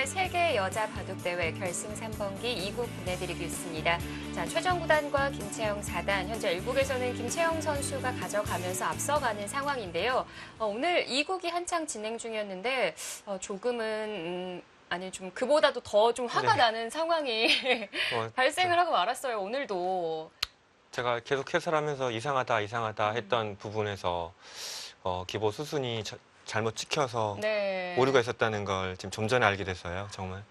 오천원배 세계 여자 바둑대회 결승 3번기 2국 보내드리고 있습니다. 자, 최정 구단과 김채영 4단, 현재 1국에서는 김채영 선수가 가져가면서 앞서가는 상황인데요. 오늘 2국이 한창 진행 중이었는데 조금은 아니 좀 그보다도 더 좀 화가 나는 상황이 발생을 하고 말았어요. 오늘도. 제가 계속 해설하면서 이상하다 했던 부분에서 기보 수순이 잘못 찍혀서 네. 오류가 있었다는 걸 지금 좀 전에 알게 됐어요. 정말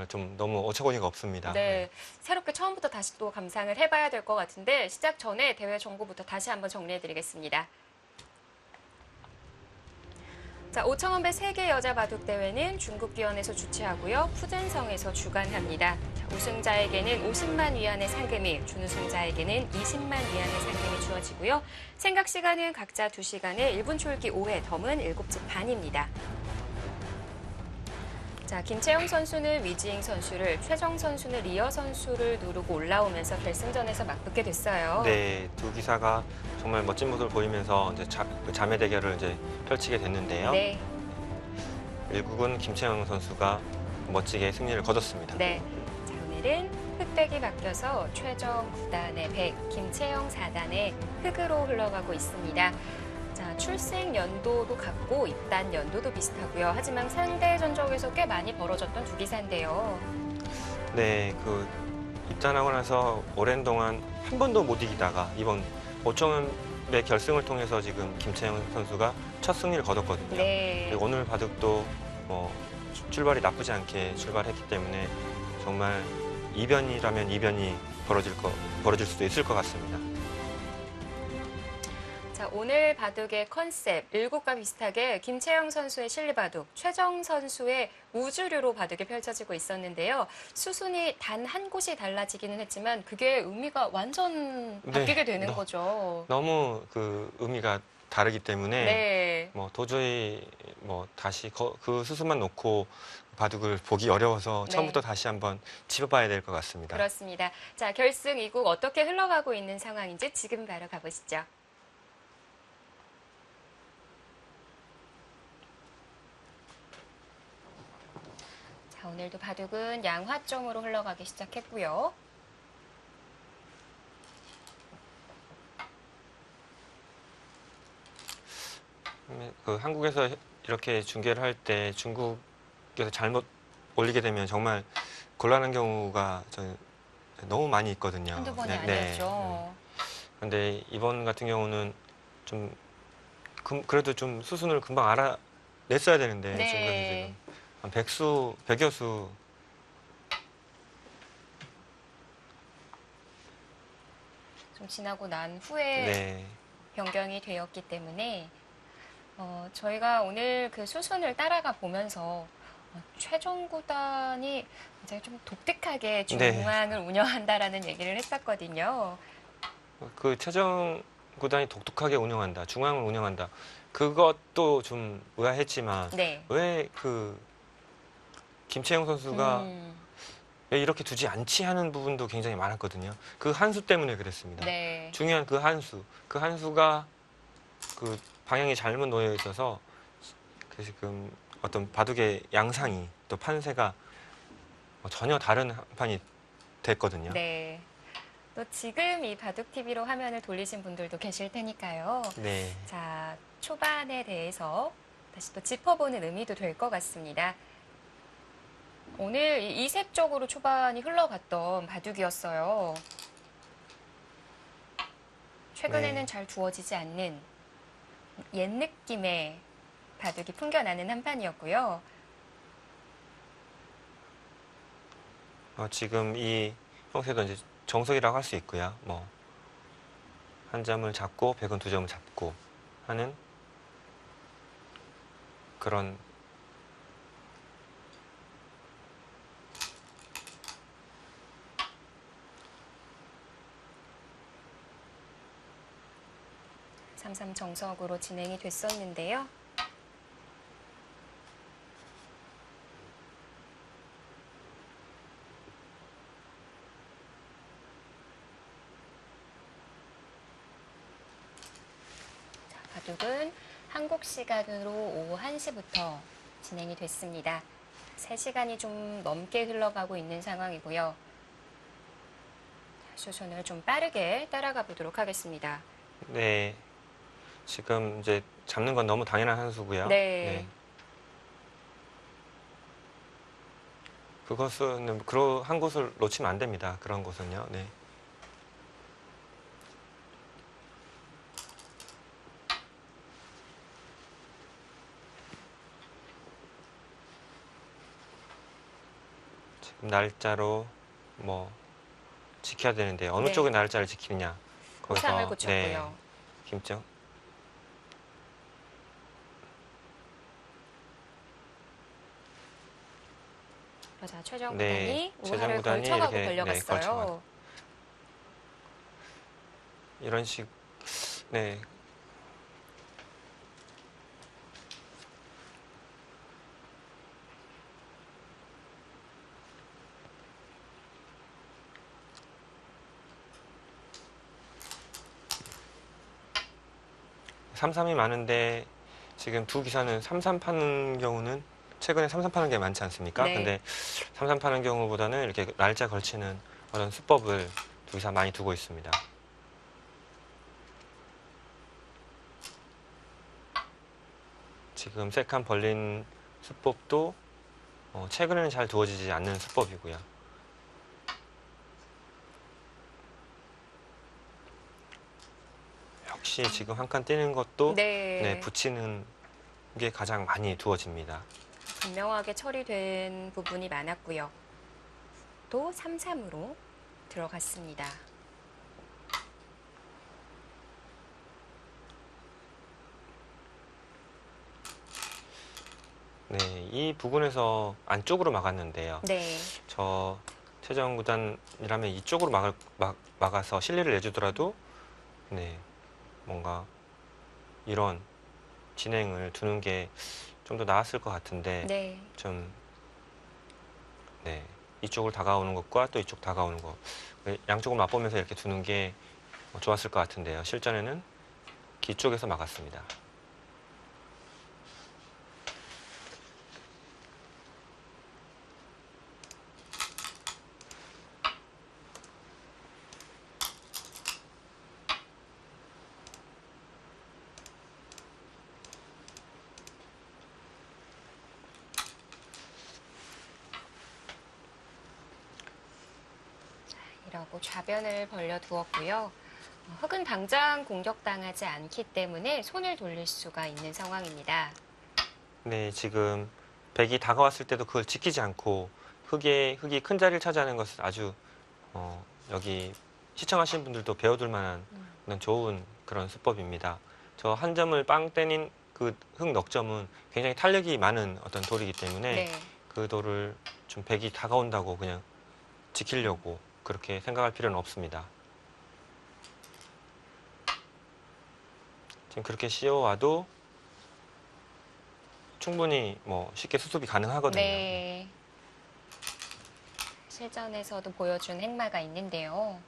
좀 너무 어처구니가 없습니다. 네, 새롭게 처음부터 다시 또 감상을 해봐야 될 것 같은데 시작 전에 대회 정보부터 다시 한번 정리해드리겠습니다. 자, 오천원배 세계 여자 바둑 대회는 중국기원에서 주최하고요. 푸젠성에서 주관합니다. 자, 우승자에게는 50만 위안의 상금이, 준우승자에게는 20만 위안의 상금이 주어지고요. 생각 시간은 각자 2시간에 1분 촐기 5회, 덤은 7집 반입니다. 자, 김채영 선수는 위지잉 선수를, 최정 선수는 리어 선수를 누르고 올라오면서 결승전에서 맞붙게 됐어요. 네, 두 기사가 정말 멋진 모습을 보이면서 이제 자매 대결을 이제 펼치게 됐는데요. 네. 1국은 김채영 선수가 멋지게 승리를 거뒀습니다. 네. 자, 오늘은 흑백이 바뀌어서 최정 9단의 백, 김채영 4단의 흑으로 흘러가고 있습니다. 자, 출생 연도도 같고 입단 연도도 비슷하고요. 하지만 상대 전적에서 꽤 많이 벌어졌던 두 기사인데요. 네, 입단하고 나서 오랜 동안 한 번도 못 이기다가 이번 5천원배 결승을 통해서 지금 김채영 선수가 첫 승리를 거뒀거든요. 네. 그리고 오늘 바둑도 출발이 나쁘지 않게 출발했기 때문에 정말 이변이라면 이변이 벌어질 수도 있을 것 같습니다. 자, 오늘 바둑의 컨셉, 1국과 비슷하게 김채영 선수의 실리바둑, 최정 선수의 우주류로 바둑이 펼쳐지고 있었는데요. 수순이 단 한 곳이 달라지기는 했지만 그게 의미가 완전 바뀌게 되는 거죠. 너무 의미가 다르기 때문에 네. 도저히 다시 그 수순만 놓고 바둑을 보기 어려워서 네. 처음부터 다시 한번 짚어봐야 될 것 같습니다. 그렇습니다. 자, 결승 2국 어떻게 흘러가고 있는 상황인지 지금 바로 가보시죠. 자, 오늘도 바둑은 양화점으로 흘러가기 시작했고요. 한국에서 이렇게 중계를 할 때 중국에서 잘못 올리게 되면 정말 곤란한 경우가 너무 많이 있거든요. 한두 번이 네, 아니었죠. 그런데 이번 같은 경우는 좀 그래도 좀 수순을 금방 알아냈어야 되는데 네. 중국에서 지금 한 100여 수 좀 지나고 난 후에 네. 변경이 되었기 때문에 저희가 오늘 그 수순을 따라가 보면서 최종 구단이 굉장히 좀 독특하게 중앙을 운영한다라는 얘기를 했었거든요. 그 최정 구단이 독특하게 운영한다, 중앙을 운영한다. 그것도 좀 의아했지만 네. 왜 김채영 선수가 왜 이렇게 두지 않지 하는 부분도 굉장히 많았거든요. 그 한 수 때문에 그랬습니다. 네. 중요한 그 한 수가 그 방향이 잘못 놓여 있어서 지금 어떤 바둑의 양상이 또 판세가 전혀 다른 판이 됐거든요. 네. 또 지금 이 바둑TV로 화면을 돌리신 분들도 계실 테니까요. 네. 자, 초반에 대해서 다시 또 짚어보는 의미도 될 것 같습니다. 오늘 이색적으로 초반이 흘러갔던 바둑이었어요. 최근에는 네. 잘 두어지지 않는 옛 느낌의 바둑이 풍겨나는 한 판이었고요. 지금 이 형태도 이제 정석이라고 할 수 있고요. 한 점을 잡고 백은 두 점을 잡고 하는 그런 삼삼 정석으로 진행이 됐었는데요. 자, 바둑은 한국 시간으로 오후 1시부터 진행이 됐습니다. 3시간이 좀 넘게 흘러가고 있는 상황이고요. 수순을 좀 빠르게 따라가 보도록 하겠습니다. 네. 지금 이제 잡는 건 너무 당연한 한 수고요. 네. 그것은 그런 한 곳을 놓치면 안 됩니다. 그런 곳은요. 네. 지금 날짜로 뭐 지켜야 되는데 어느 네. 쪽의 날짜를 지키느냐. 호상을 붙였고요. 김정. 자, 최정 네, 구단이 최정 우하를 구단이 걸쳐가고 이렇게, 걸려갔어요. 걸쳐가고. 이런 식, 네. 삼삼이 많은데 지금 두 기사는 삼삼 파는 경우는 최근에 삼삼 파는 게 많지 않습니까? 네. 근데 삼삼 파는 경우보다는 이렇게 날짜 걸치는 그런 수법을 두 기사 많이 두고 있습니다. 지금 세 칸 벌린 수법도 최근에는 잘 두어지지 않는 수법이고요. 역시 지금 한 칸 띄는 것도 네. 붙이는 게 가장 많이 두어집니다. 분명하게 처리된 부분이 많았고요. 또 3-3으로 들어갔습니다. 네, 이 부분에서 안쪽으로 막았는데요. 네. 저 최정 구단이라면 이쪽으로 막아서 실리를 내주더라도 뭔가 이런 진행을 두는 게 좀 더 나았을 것 같은데 네. 좀 이쪽으로 다가오는 것과 또 이쪽 다가오는 것 양쪽을 맛보면서 이렇게 두는 게 좋았을 것 같은데요. 실전에는 뒤쪽에서 막았습니다. 이라고 좌변을 벌려두었고요. 흙은 당장 공격당하지 않기 때문에 손을 돌릴 수가 있는 상황입니다. 네, 지금 백이 다가왔을 때도 그걸 지키지 않고 흙이 큰 자리를 차지하는 것은 아주 여기 시청하시는 분들도 배워둘 만한 그런 좋은 그런 수법입니다. 저 한 점을 빵 때린 그 흙 넉점은 굉장히 탄력이 많은 어떤 돌이기 때문에 네. 그 돌을 좀 백이 다가온다고 그냥 지키려고 그렇게 생각할 필요는 없습니다. 지금 그렇게 씌워와도 충분히 쉽게 수습이 가능하거든요. 네. 실전에서도 보여준 행마가 있는데요.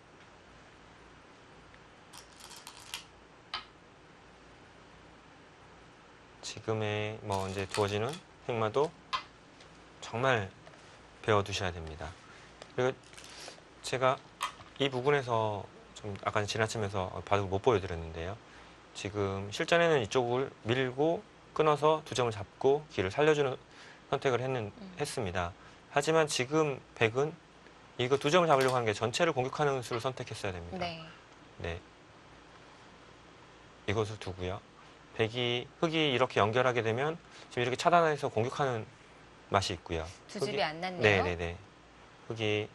지금의 이제 두어지는 행마도 정말 배워두셔야 됩니다. 그리고 제가 이 부분에서 좀 아까 지나치면서 바둑을 못 보여드렸는데요. 지금 실전에는 이쪽을 밀고 끊어서 두 점을 잡고 길을 살려주는 선택을 했습니다. 하지만 지금 백은 이거 두 점을 잡으려고 하는 게 전체를 공격하는 수를 선택했어야 됩니다. 네. 네. 이것을 두고요. 흙이 이렇게 연결하게 되면 지금 이렇게 차단해서 공격하는 맛이 있고요. 두 집이 안 났네요. 네네네. 흙이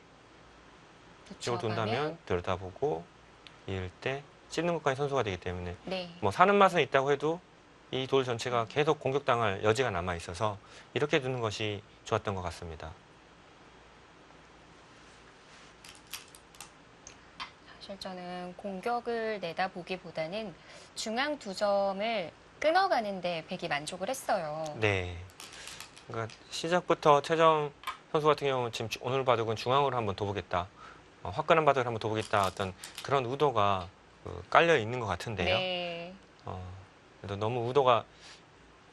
이쪽으로 돈다면 들여다보고 이을 때 씹는 것까지 선수가 되기 때문에 네. 사는 맛은 있다고 해도 이 돌 전체가 계속 공격당할 여지가 남아 있어서 이렇게 두는 것이 좋았던 것 같습니다. 실전은 공격을 내다보기보다는 중앙 두 점을 끊어가는데 백이 만족을 했어요. 네. 그러니까 시작부터 최정 선수 같은 경우는 지금 오늘 바둑은 중앙으로 한번 둬보겠다. 화끈한 바둑을 한번 둬보겠다. 어떤 그런 의도가 깔려 있는 것 같은데요. 네. 그래도 너무 의도가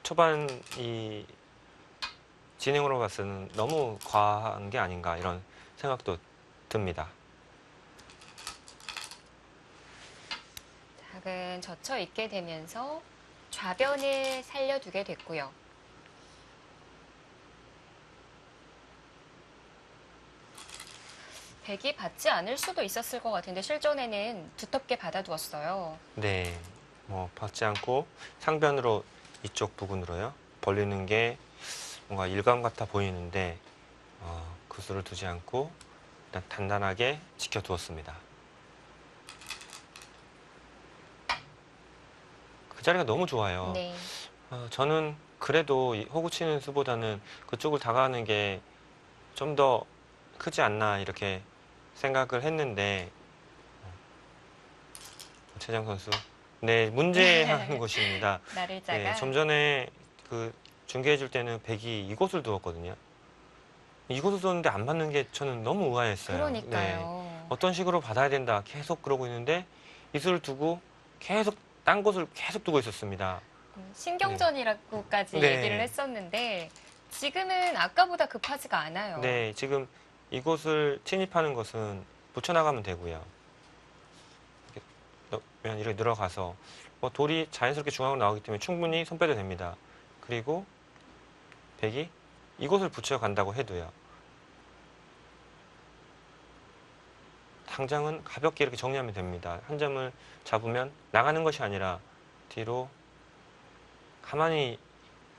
초반 이 진행으로 봤을 때는 너무 과한 게 아닌가 이런 생각도 듭니다. 작은 젖혀 있게 되면서 좌변을 살려두게 됐고요. 백이 받지 않을 수도 있었을 것 같은데 실전에는 두텁게 받아두었어요. 네, 뭐 받지 않고 상변으로 이쪽 부분으로요 벌리는 게 뭔가 일감 같아 보이는데 그 수를 두지 않고 일단 단단하게 지켜두었습니다. 그 자리가 너무 좋아요. 네. 저는 그래도 이 호구 치는 수보다는 그쪽을 다가가는 게 좀 더 크지 않나 이렇게 생각을 했는데 최정 선수 네 문제한 곳입니다. 나를자가 네, 좀 전에 그 중계해 줄 때는 백이 이곳을 두었거든요. 이곳을 두었는데 안 맞는 게 저는 너무 의아했어요. 네, 그러니까요. 어떤 식으로 받아야 된다 계속 그러고 있는데 이수를 두고 계속 딴 곳을 계속 두고 있었습니다. 신경전이라고까지 네. 얘기를 했었는데 지금은 아까보다 급하지가 않아요. 네, 지금 이곳을 침입하는 것은 붙여나가면 되고요. 이렇게 들어가서 돌이 자연스럽게 중앙으로 나오기 때문에 충분히 손 빼도 됩니다. 그리고 백이 이곳을 붙여간다고 해도요. 당장은 가볍게 이렇게 정리하면 됩니다. 한 점을 잡으면 나가는 것이 아니라 뒤로 가만히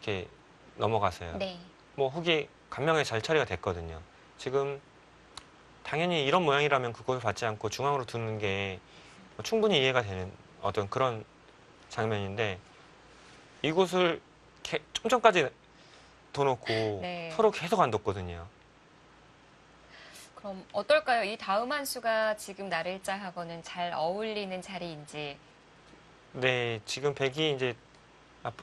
이렇게 넘어가세요. 네. 뭐 흙이 간명하게 잘 처리가 됐거든요. 지금 당연히 이런 모양이라면 그것을 받지 않고 중앙으로 두는 게 충분히 이해가 되는 어떤 그런 장면인데 이곳을 좀 전까지 둬놓고 네. 서로 계속 안 뒀거든요. 그럼 어떨까요? 이 다음 한 수가 지금 나를자하고는 잘 어울리는 자리인지. 네, 지금 백이 이제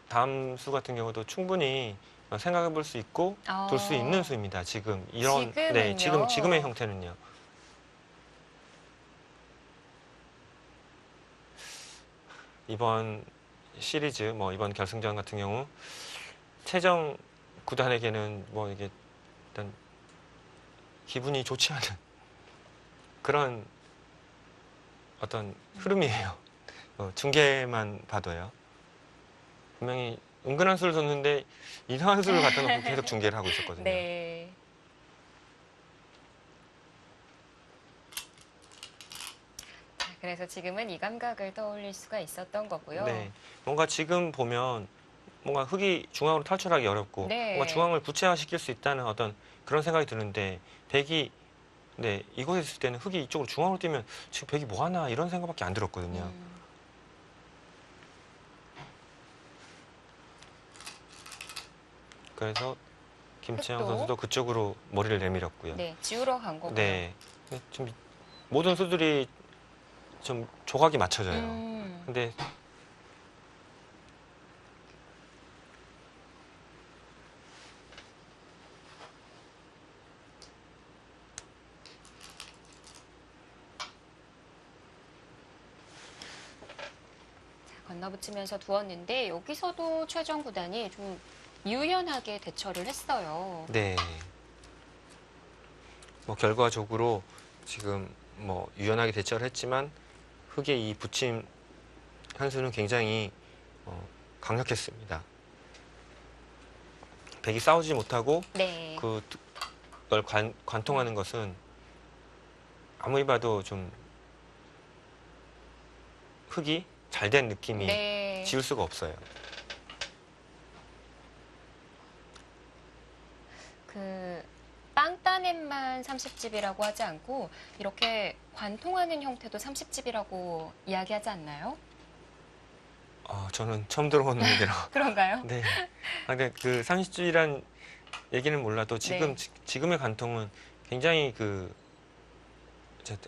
다음 수 같은 경우도 충분히 생각해 볼 수 있고 둘 수 있는 수입니다. 지금 이런 네, 지금은요? 지금의 형태는요. 이번 시리즈 이번 결승전 같은 경우 최정 구단에게는 이게 일단 기분이 좋지 않은 그런 어떤 흐름이에요. 중계만 봐도요. 분명히 은근한 수를 뒀는데 이상한 수를 갖다 놓고 계속 중계를 하고 있었거든요. 네. 그래서 지금은 이 감각을 떠올릴 수가 있었던 거고요. 네, 뭔가 지금 보면 뭔가 흙이 중앙으로 탈출하기 어렵고 네. 뭔가 중앙을 구체화시킬 수 있다는 어떤 그런 생각이 드는데 백이 네, 이곳에 있을 때는 흙이 이쪽으로 중앙으로 뛰면 지금 백이 뭐 하나 이런 생각밖에 안 들었거든요. 그래서 김채영 흙도? 선수도 그쪽으로 머리를 내밀었고요. 네, 지우러 간 거고요. 네, 좀 모든 수들이 좀 조각이 맞춰져요. 근데 건너붙이면서 두었는데 여기서도 최정 구단이 좀 유연하게 대처를 했어요. 네. 결과적으로 지금 유연하게 대처를 했지만 흙의 이 붙임 한 수는 굉장히 강력했습니다. 백이 싸우지 못하고 네. 그걸 관통하는 것은 아무리 봐도 좀 흙이 잘 된 느낌이 네. 지울 수가 없어요. 빵따넷만 30집이라고 하지 않고 이렇게 관통하는 형태도 30집이라고 이야기하지 않나요? 저는 처음 들어보는 얘기라. 그런가요? 네. 근데 그 30집이란 얘기는 몰라도 네. 지금의 관통은 굉장히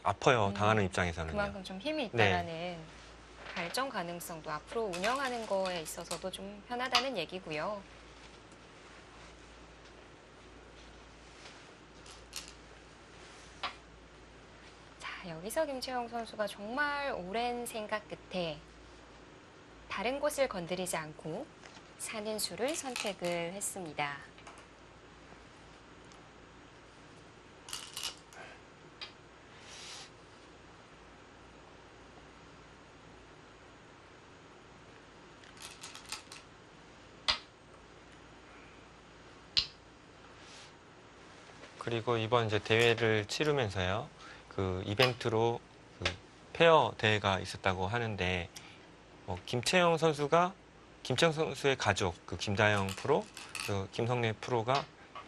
아파요. 당하는 입장에서는요. 그만큼 좀 힘이 있다라는 발전 가능성도 앞으로 운영하는 거에 있어서도 좀 편하다는 얘기고요. 자, 여기서 김채영 선수가 정말 오랜 생각 끝에 다른 곳을 건드리지 않고 사는 수를 선택을 했습니다. 그리고 이번 이제 대회를 치르면서요. 그 이벤트로 그 페어 대회가 있었다고 하는데 김채영 선수의 가족 그 김다영 프로, 그 김성래 프로가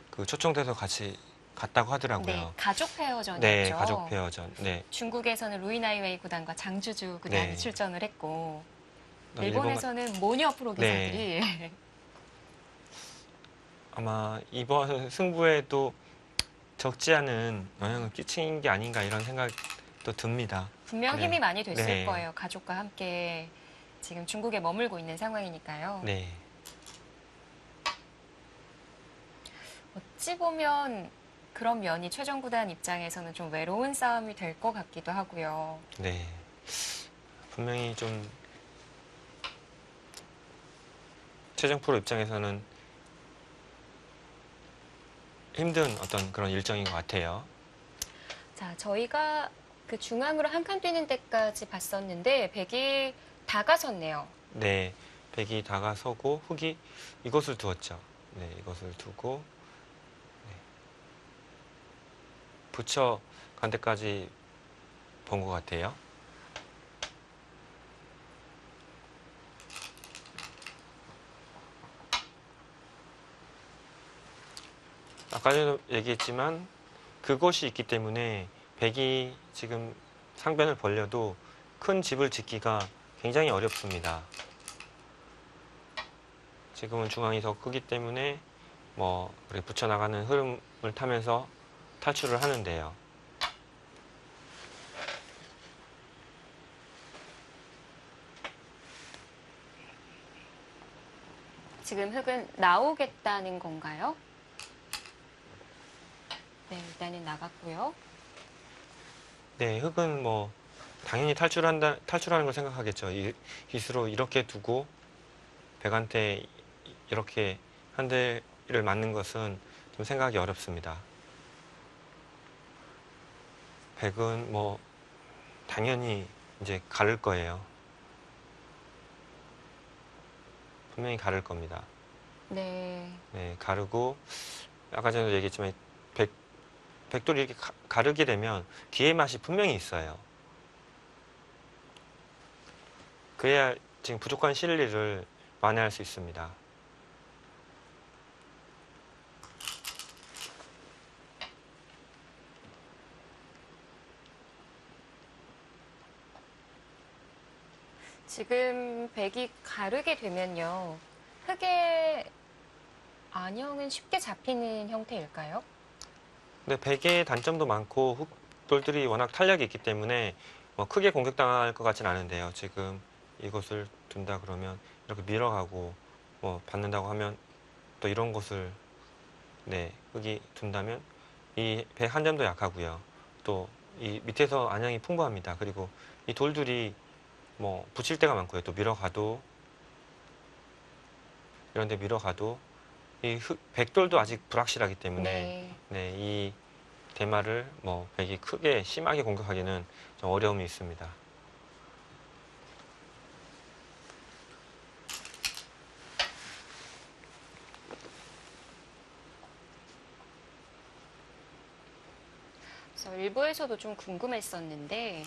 그 초청돼서 같이 갔다고 네, 하더라고요. 가족 페어전이었죠. 네, 가족 페어전. 네, 중국에서는 루이나이웨이 구단과 장주주 구단이 네. 출전을 했고 일본 일본에서는 모녀 프로 네. 기사들이 아마 이번 승부에도 적지 않은 영향을 끼친 게 아닌가 이런 생각도 듭니다. 분명 네. 힘이 많이 됐을 네. 거예요. 가족과 함께 지금 중국에 머물고 있는 상황이니까요. 네, 어찌 보면 그런 면이 최정 구단 입장에서는 좀 외로운 싸움이 될 것 같기도 하고요. 네. 분명히 좀 최정 프로 입장에서는 힘든 어떤 그런 일정인 것 같아요. 자, 저희가 그 중앙으로 한 칸 뛰는 데까지 봤었는데 100이 다가섰네요. 네, 백이 다가서고 흑이 이것을 두었죠. 네, 이것을 두고 네. 붙여 간 데까지 본 것 같아요. 아까 전에 얘기했지만 그것이 있기 때문에 백이 지금 상변을 벌려도 큰 집을 짓기가 굉장히 어렵습니다. 지금은 중앙이 더 크기 때문에 뭐 이렇게 붙여나가는 흐름을 타면서 탈출을 하는데요. 지금 흑은 나오겠다는 건가요? 네, 일단은 나갔고요. 네, 흑은 뭐 당연히 탈출하는 걸 생각하겠죠. 빗으로 이렇게 두고 백한테 이렇게 한 대를 맞는 것은 좀 생각이 어렵습니다. 백은 뭐 당연히 이제 가를 거예요. 분명히 가를 겁니다. 네. 네, 가르고 아까 전에도 얘기했지만 백돌이 이렇게 가르게 되면 기회 맛이 분명히 있어요. 그래야 지금 부족한 실리를 만회할 수 있습니다. 지금 백이 가르게 되면요. 흑의 안형은 쉽게 잡히는 형태일까요? 근데 백의 단점도 많고 흑돌들이 워낙 탄력이 있기 때문에 뭐 크게 공격당할 것 같진 않은데요. 지금 이것을 둔다 그러면 이렇게 밀어가고 뭐 받는다고 하면 또 이런 곳을 네, 흑이 둔다면 이 백 한 점도 약하고요. 또 이 밑에서 안형이 풍부합니다. 그리고 이 돌들이 뭐 붙일 때가 많고요. 또 밀어가도 이런 데 밀어가도 이 백돌도 아직 불확실하기 때문에 네, 이 대마를 뭐 백이 크게 심하게 공격하기는 좀 어려움이 있습니다. 그래서 일부에서도 좀 궁금했었는데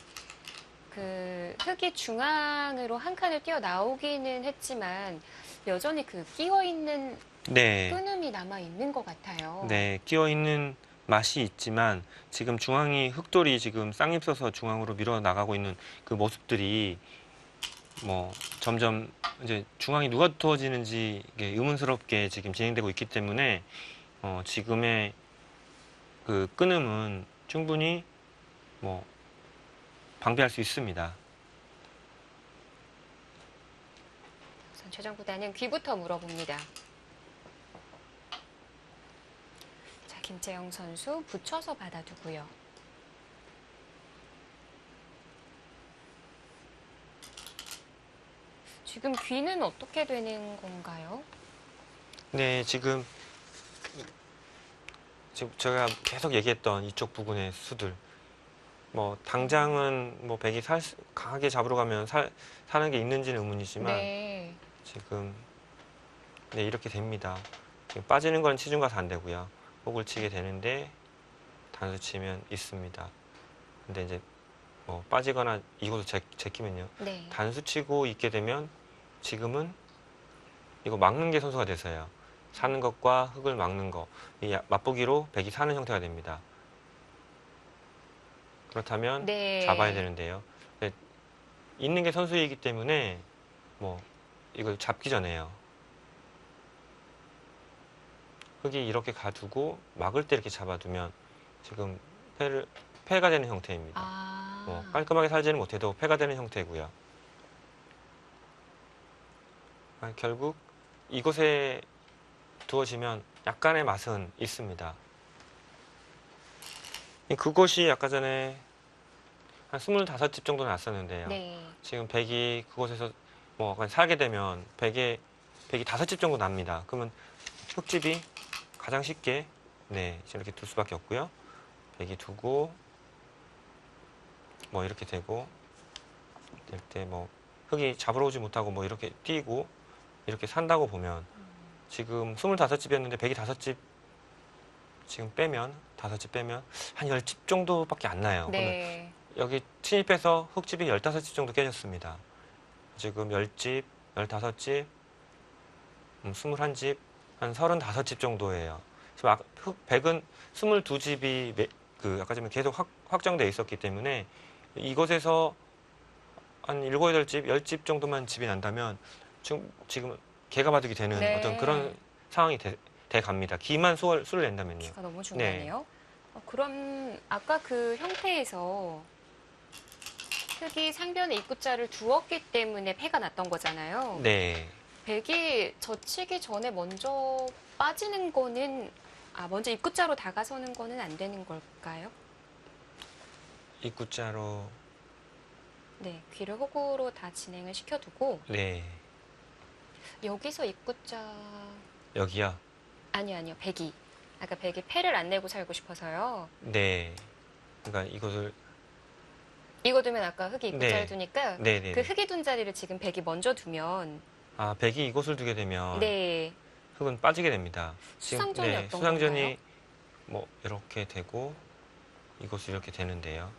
그 흑이 중앙으로 한 칸을 뛰어 나오기는 했지만 여전히 그 끼어 있는 네, 끊음이 남아 있는 것 같아요. 네, 끼어 있는 맛이 있지만 지금 중앙이 흑돌이 지금 쌍입 서서 중앙으로 밀어 나가고 있는 그 모습들이 뭐 점점 이제 중앙이 누가 두어지는지 이게 의문스럽게 지금 진행되고 있기 때문에 지금의 그 끊음은 충분히 뭐 방비할 수 있습니다. 우선 최정 구단은 귀부터 물어봅니다. 자, 김채영 선수 붙여서 받아두고요. 지금 귀는 어떻게 되는 건가요? 네, 지금 제가 계속 얘기했던 이쪽 부근의 수들 뭐 당장은 뭐 백이 강하게 잡으러 가면 사는 게 있는지는 의문이지만 네. 지금 네, 이렇게 됩니다. 지금 빠지는 건 치중 가서 안 되고요. 혹을 치게 되는데 단수 치면 있습니다. 근데 이제 뭐 빠지거나 이곳을 제끼면요. 네. 단수 치고 있게 되면 지금은 이거 막는 게 선수가 돼서요. 사는 것과 흙을 막는 거. 이 맛보기로 백이 사는 형태가 됩니다. 그렇다면 네. 잡아야 되는데요. 근데 있는 게 선수이기 때문에 뭐 이걸 잡기 전에요. 흙이 이렇게 가두고 막을 때 이렇게 잡아두면 지금 패가 되는 형태입니다. 아. 뭐 깔끔하게 살지는 못해도 패가 되는 형태고요. 결국 이곳에 두어지면 약간의 맛은 있습니다. 그곳이 아까 전에 한 25집 정도 났었는데요. 네. 지금 백이 그곳에서 뭐 살게 되면 백이 5집 정도 납니다. 그러면 흙집이 가장 쉽게 네, 이렇게 둘 수밖에 없고요. 백이 두고 뭐 이렇게 되고 될 때 뭐 흙이 잡으러 오지 못하고 뭐 이렇게 뛰고 이렇게 산다고 보면 지금 25집이었는데 백이 5집 지금 빼면 5집 빼면 한 10집 정도밖에 안 나요. 그러면 네. 여기 침입해서 흙집이 15집 정도 깨졌습니다. 지금 10집, 15집, 21집, 한 35집 정도예요. 지금 백은 22집이 아까 전에 계속 확정되어 있었기 때문에 이곳에서 한 7, 8집, 10집 정도만 집이 난다면 지금 개가 바둑이 되는 네. 어떤 그런 상황이 돼 갑니다. 기만 수를 낸다면요. 기가 너무 중요하네요. 그럼 아까 그 형태에서 흙이 상변에 입구자를 두었기 때문에 패가 났던 거잖아요. 네. 백이 젖히기 전에 먼저 빠지는 거는 먼저 입구자로 다가서는 거는 안 되는 걸까요? 입구자로 네, 귀를 흙으로 다 진행을 시켜두고 네. 여기서 입구자 여기요. 아니요 백이 아까 백이 패를 안 내고 살고 싶어서요. 네. 그러니까 이것을 이거 두면 아까 흙이 입구자를 네. 두니까 네네. 그 흙이 둔 자리를 지금 백이 먼저 두면 백이 이곳을 두게 되면 네 흙은 빠지게 됩니다. 수상전이 어떤 수상전이 건가요? 뭐 이렇게 되고 이곳이 이렇게 되는데요.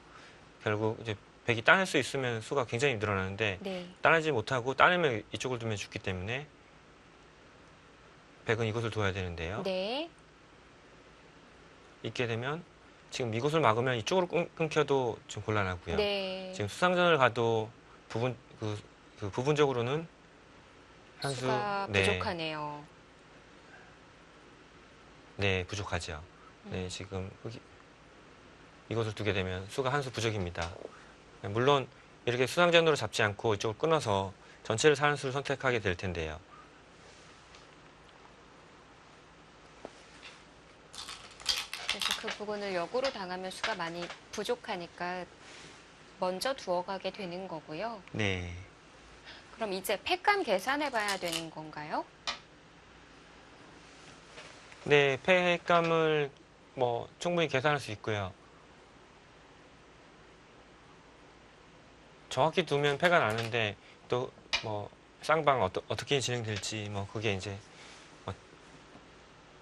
결국 이제 백이 따낼 수 있으면 수가 굉장히 늘어나는데 네. 따내지 못하고 따내면 이쪽을 두면 죽기 때문에 백은 이곳을 둬야 되는데요. 네. 있게 되면 지금 이곳을 막으면 이쪽으로 끊겨도 좀 곤란하고요. 네. 지금 수상전을 가도 부분적으로는 한 수 수가 부족하네요. 네, 부족하죠. 네, 지금 이곳을 두게 되면 수가 한 수 부족입니다. 물론 이렇게 수상전으로 잡지 않고 이쪽을 끊어서 전체를 사는 수를 선택하게 될 텐데요. 그래서 그 부분을 역으로 당하면 수가 많이 부족하니까 먼저 두어가게 되는 거고요. 네. 그럼 이제 패감 계산해 봐야 되는 건가요? 네, 패감을 뭐 충분히 계산할 수 있고요. 정확히 두면 패가 나는데 또 뭐 쌍방 어떻게 진행될지 뭐 그게 이제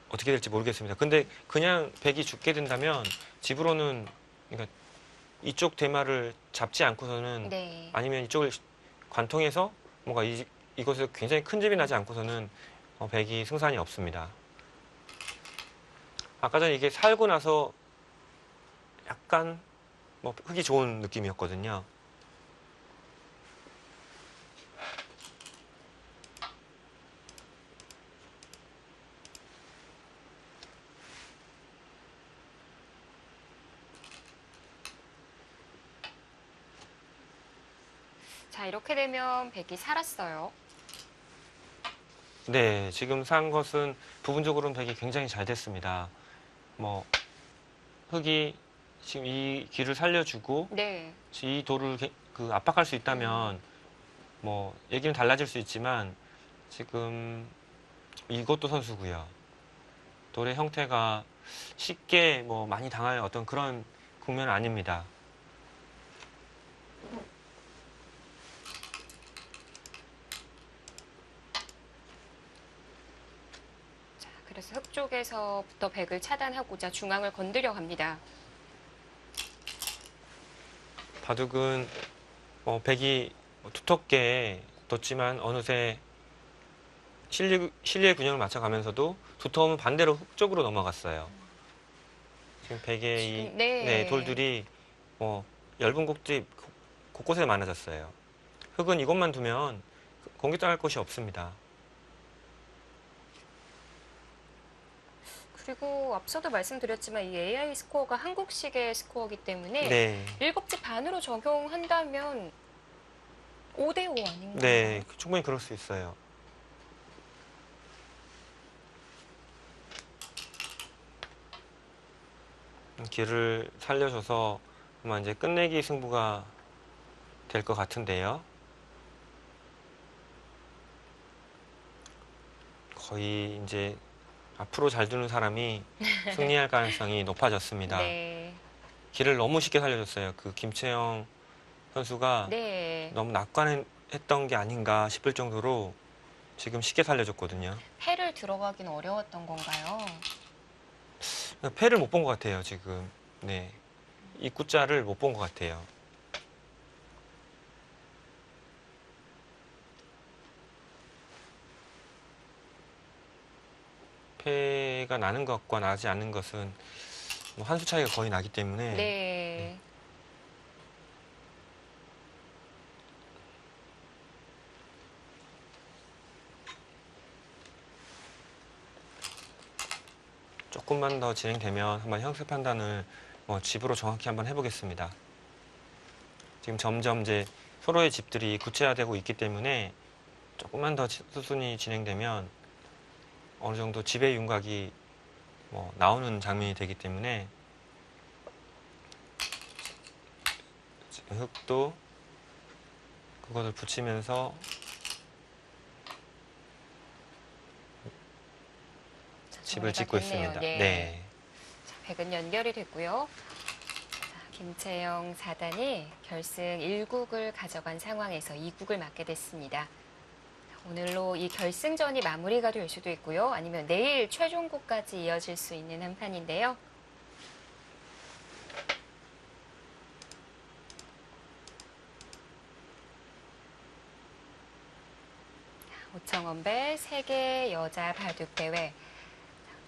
어떻게 될지 모르겠습니다. 근데 그냥 백이 죽게 된다면 집으로는 그러니까 이쪽 대마를 잡지 않고서는 네. 아니면 이쪽을 관통해서 뭔가 이곳에서 굉장히 큰 집이 나지 않고서는 백이 승산이 없습니다. 아까 전에 이게 살고 나서 약간 뭐 흙이 좋은 느낌이었거든요. 자, 이렇게 되면 백이 살았어요. 네, 지금 산 것은 부분적으로는 백이 굉장히 잘 됐습니다. 뭐 흙이 지금 이 길을 살려주고 네. 이 돌을 압박할 수 있다면 뭐 얘기는 달라질 수 있지만 지금 이것도 선수고요. 돌의 형태가 쉽게 뭐 많이 당할 어떤 그런 국면은 아닙니다. 자, 그래서 흙 쪽에서부터 백을 차단하고자 중앙을 건드려 갑니다. 바둑은 백이 두텁게 뒀지만 어느새 실리의 균형을 맞춰가면서도 두터우면 반대로 흙 쪽으로 넘어갔어요. 지금 백의 이 네. 돌들이 얇은 곡들이 곳곳에 많아졌어요. 흙은 이것만 두면 공격당할 곳이 없습니다. 그리고 앞서도 말씀드렸지만 이 AI 스코어가 한국식의 스코어이기 때문에 네. 7집 반으로 적용한다면 5대5 아닌가요? 네, 충분히 그럴 수 있어요. 길을 살려줘서 아마 이제 끝내기 승부가 될 것 같은데요. 거의 이제 앞으로 잘 두는 사람이 승리할 가능성이 높아졌습니다. 네. 길을 너무 쉽게 살려줬어요. 그 김채영 선수가 네. 너무 낙관했던 게 아닌가 싶을 정도로 지금 쉽게 살려줬거든요. 패를 들어가긴 어려웠던 건가요? 패를 못 본 것 같아요, 지금. 네. 입구자를 못 본 것 같아요. 패가 나는 것과 나지 않는 것은 한 수 차이가 거의 나기 때문에 네. 조금만 더 진행되면 한번 형세 판단을 집으로 정확히 한번 해보겠습니다. 지금 점점 이제 서로의 집들이 구체화되고 있기 때문에 조금만 더 수순이 진행되면 어느 정도 집의 윤곽이 나오는 장면이 되기 때문에 흙도 그것을 붙이면서 집을 짓고 됐네요. 있습니다. 네. 네. 자, 백은 연결이 됐고요. 자, 김채영 4단이 결승 1국을 가져간 상황에서 2국을 맞게 됐습니다. 오늘로 이 결승전이 마무리가 될 수도 있고요. 아니면 내일 최종국까지 이어질 수 있는 한 판인데요. 오청원배 세계 여자 바둑 대회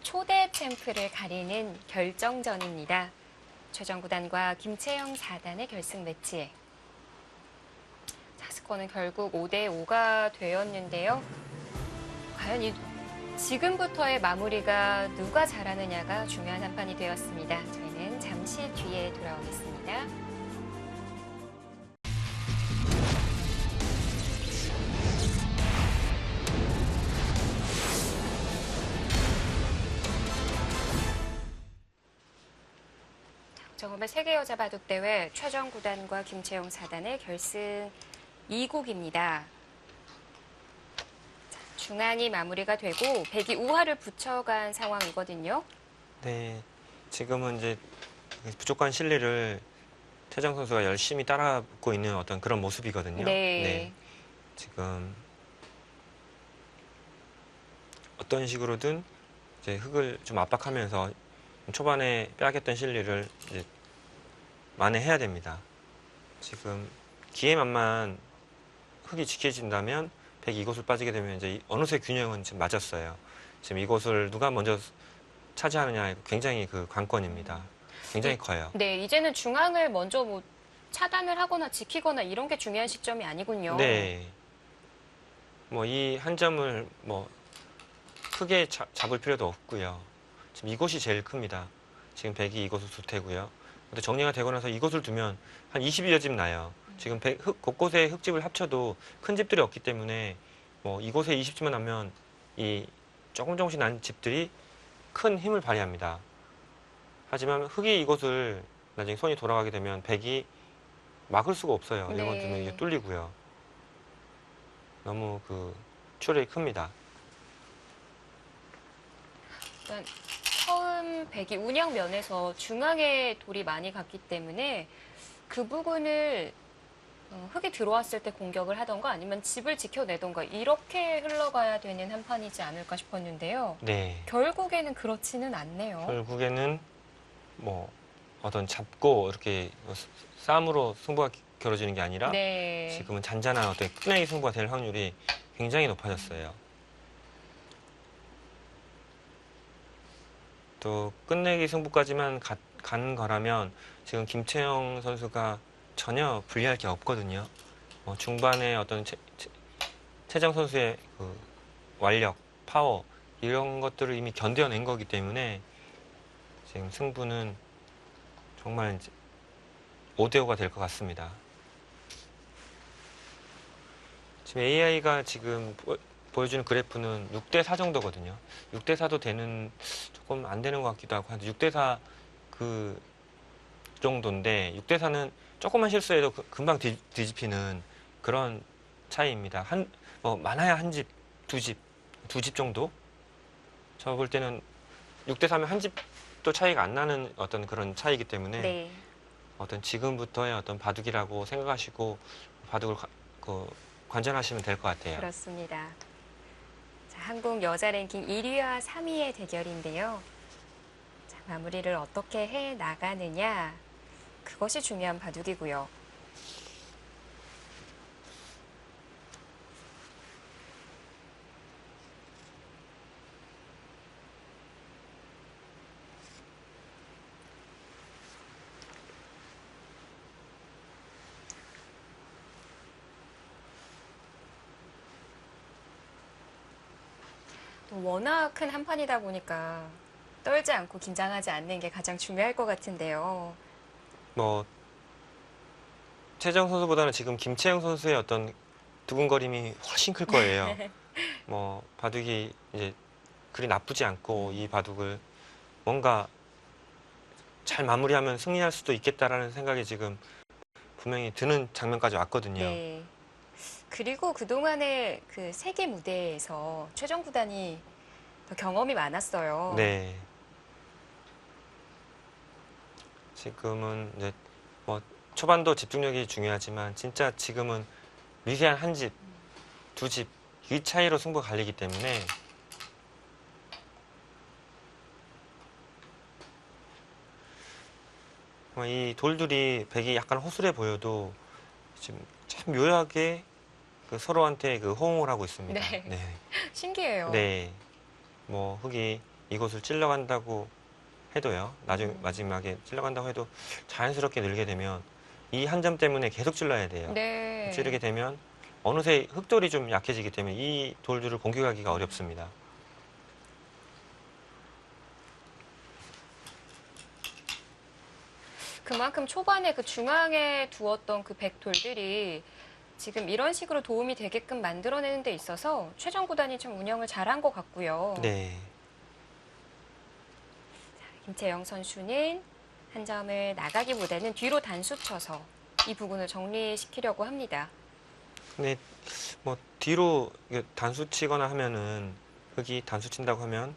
초대 챔프를 가리는 결정전입니다. 최정 구단과 김채영 4단의 결승 매치. 자, 스코어는 결국 5대5가 되었는데요. 과연 지금부터의 마무리가 누가 잘하느냐가 중요한 한 판이 되었습니다. 저희는 잠시 뒤에 돌아오겠습니다. 정은배 세계 여자 바둑 대회 최정 구단과 김채영 4단의 결승 2국입니다. 중앙이 마무리가 되고 백이 우하를 붙여간 상황이거든요. 네. 지금은 이제 부족한 실리를 태정 선수가 열심히 따라붙고 있는 어떤 그런 모습이거든요. 네. 지금 어떤 식으로든 이제 흙을 좀 압박하면서 초반에 빼앗겼던 실리를 이제 만회해야 됩니다. 지금 기회만만 흙이 지켜진다면 백이 이곳을 빠지게 되면 이제 어느새 균형은 지금 맞았어요. 지금 이곳을 누가 먼저 차지하느냐 굉장히 그 관건입니다. 굉장히 커요. 네, 이제는 중앙을 먼저 차단을 하거나 지키거나 이런 게 중요한 시점이 아니군요. 네. 이 한 점을 크게 잡을 필요도 없고요. 지금 이곳이 제일 큽니다. 지금 백이 이곳을 두 태고요. 근데 정리가 되고 나서 이곳을 두면 한 20여 집 나요. 지금 곳곳에 흙집을 합쳐도 큰 집들이 없기 때문에 이곳에 20집만 나면 이 조금씩 난 집들이 큰 힘을 발휘합니다. 하지만 흙이 이곳을 나중에 손이 돌아가게 되면 백이 막을 수가 없어요. 네. 이건 두면 이게 뚫리고요. 너무 그 출혈이 큽니다. 그러니까 처음 백이 운영 면에서 중앙에 돌이 많이 갔기 때문에 그 부분을 흙이 들어왔을 때 공격을 하던가 아니면 집을 지켜내던가 이렇게 흘러가야 되는 한 판이지 않을까 싶었는데요. 네. 결국에는 그렇지는 않네요. 결국에는 어떤 잡고 이렇게 싸움으로 승부가 겨뤄지는 게 아니라 네. 지금은 잔잔한 어떤 끝내기 승부가 될 확률이 굉장히 높아졌어요. 또 끝내기 승부까지만 간 거라면 지금 김채영 선수가 전혀 불리할 게 없거든요. 중반에 어떤 최정 선수의 그 완력, 파워 이런 것들을 이미 견뎌낸 거기 때문에 지금 승부는 정말 이제 5대5가 될 것 같습니다. 지금 AI가 지금 보여주는 그래프는 6대4 정도거든요. 6대4도 조금 안 되는 것 같기도 하고, 한 6대4 그 정도인데, 6대4는 조금만 실수해도 금방 뒤집히는 그런 차이입니다. 많아야 한 집, 두 집 정도? 저 볼 때는 6대4면 한 집도 차이가 안 나는 어떤 그런 차이기 때문에, 네. 어떤 지금부터의 어떤 바둑이라고 생각하시고, 바둑을 관전하시면 될 것 같아요. 그렇습니다. 자, 한국 여자 랭킹 1위와 3위의 대결인데요. 자, 마무리를 어떻게 해 나가느냐, 그것이 중요한 바둑이고요. 또 워낙 큰 한판이다 보니까 떨지 않고 긴장하지 않는 게 가장 중요할 것 같은데요. 뭐 최정 선수보다는 지금 김채영 선수의 어떤 두근거림이 훨씬 클 거예요. 바둑이 이제 그리 나쁘지 않고 이 바둑을 뭔가 잘 마무리하면 승리할 수도 있겠다라는 생각이 지금 분명히 드는 장면까지 왔거든요. 네. 그리고 그동안의 그 세계 무대에서 최정 구단이 더 경험이 많았어요. 네. 지금은 이제 초반도 집중력이 중요하지만 진짜 지금은 미세한 한 집, 두 집 이 차이로 승부가 갈리기 때문에 이 돌들이 백이 약간 허술해 보여도 지금 참 묘하게 서로한테 호응을 하고 있습니다. 네. 네. 신기해요. 네. 흙이 이곳을 찔러간다고 해도요. 마지막에 찔러간다고 해도 자연스럽게 늘게 되면 이 한 점 때문에 계속 찔러야 돼요. 네. 찌르게 되면 어느새 흙돌이 좀 약해지기 때문에 이 돌들을 공격하기가 어렵습니다. 그만큼 초반에 그 중앙에 두었던 그 백돌들이 지금 이런 식으로 도움이 되게끔 만들어내는 데 있어서 최정 구단이 참 운영을 잘한 것 같고요. 네. 김채영 선수는 한 점을 나가기보다는 뒤로 단수 쳐서 이 부분을 정리시키려고 합니다. 근데 뒤로 단수 치거나 하면은 흙이 단수 친다고 하면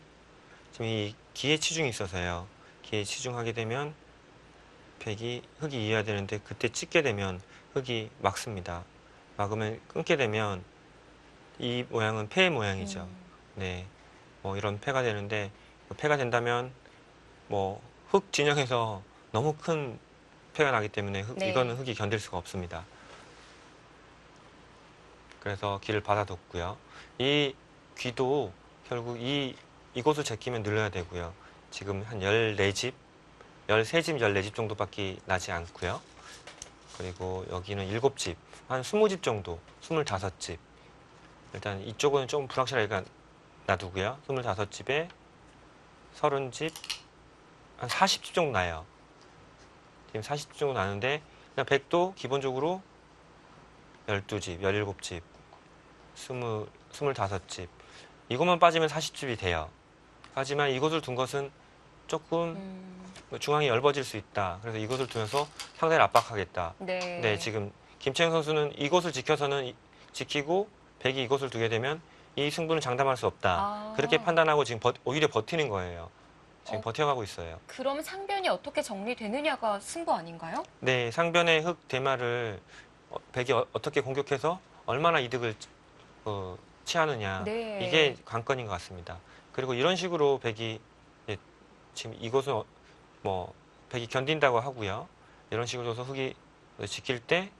지금 이 기에 치중이 있어서요. 기에 치중하게 되면 흙이 이어야 되는데 그때 찢게 되면 흙이 막습니다. 막으면 끊게 되면 이 모양은 폐의 모양이죠. 네. 이런 폐가 되는데 폐가 된다면 흙 진영에서 너무 큰 폐가 나기 때문에 네. 이거는 흙이 견딜 수가 없습니다. 그래서 기를 받아뒀고요. 이 귀도 결국 이곳을 제끼면 늘려야 되고요. 지금 한 14집, 13집, 14집 정도밖에 나지 않고요. 그리고 여기는 7집, 한 20집 정도, 25집. 일단 이쪽은 좀 불확실하니까 놔두고요. 25집에 30집, 한 40집 정도 나요. 지금 40집 정도 나는데 그냥 백도 기본적으로 12집, 17집, 25집 이것만 빠지면 40집이 돼요. 하지만 이것을 둔 것은 조금 중앙이 얇아질 수 있다. 그래서 이것을 두면서 상대를 압박하겠다. 네. 네, 지금 김채영 선수는 이것을 지키고 백이 이것을 두게 되면 이 승부는 장담할 수 없다. 그렇게 판단하고 지금 오히려 버티는 거예요. 지금 버텨가고 있어요. 그럼 상변이 어떻게 정리되느냐가 승부 아닌가요? 네, 상변의 흙 대마를 백이 어떻게 공격해서 얼마나 이득을 취하느냐. 네. 이게 관건인 것 같습니다. 그리고 이런 식으로 백이 지금 이것은 백이 견딘다고 하고요. 이런 식으로 둬서 흙이 지킬 때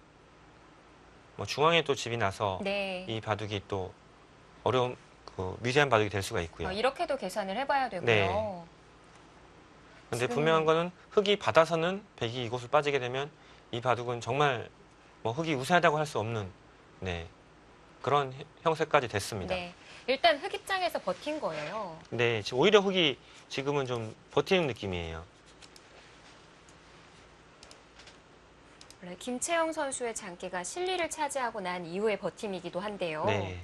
뭐 중앙에 또 집이 나서 네. 이 바둑이 또 어려운 그 미세한 바둑이 될 수가 있고요. 이렇게도 계산을 해봐야 되고요. 네. 근데 지금- 분명한 거는 흙이 받아서는 백이 이곳을 빠지게 되면 이 바둑은 정말 뭐 흙이 우세하다고 할 수 없는 네, 그런 형세까지 됐습니다. 네. 일단 흑 입장에서 버틴 거예요. 네, 오히려 흙이 지금은 좀 버티는 느낌이에요. 원래 김채영 선수의 장기가 실리를 차지하고 난 이후의 버팀이기도 한데요. 네.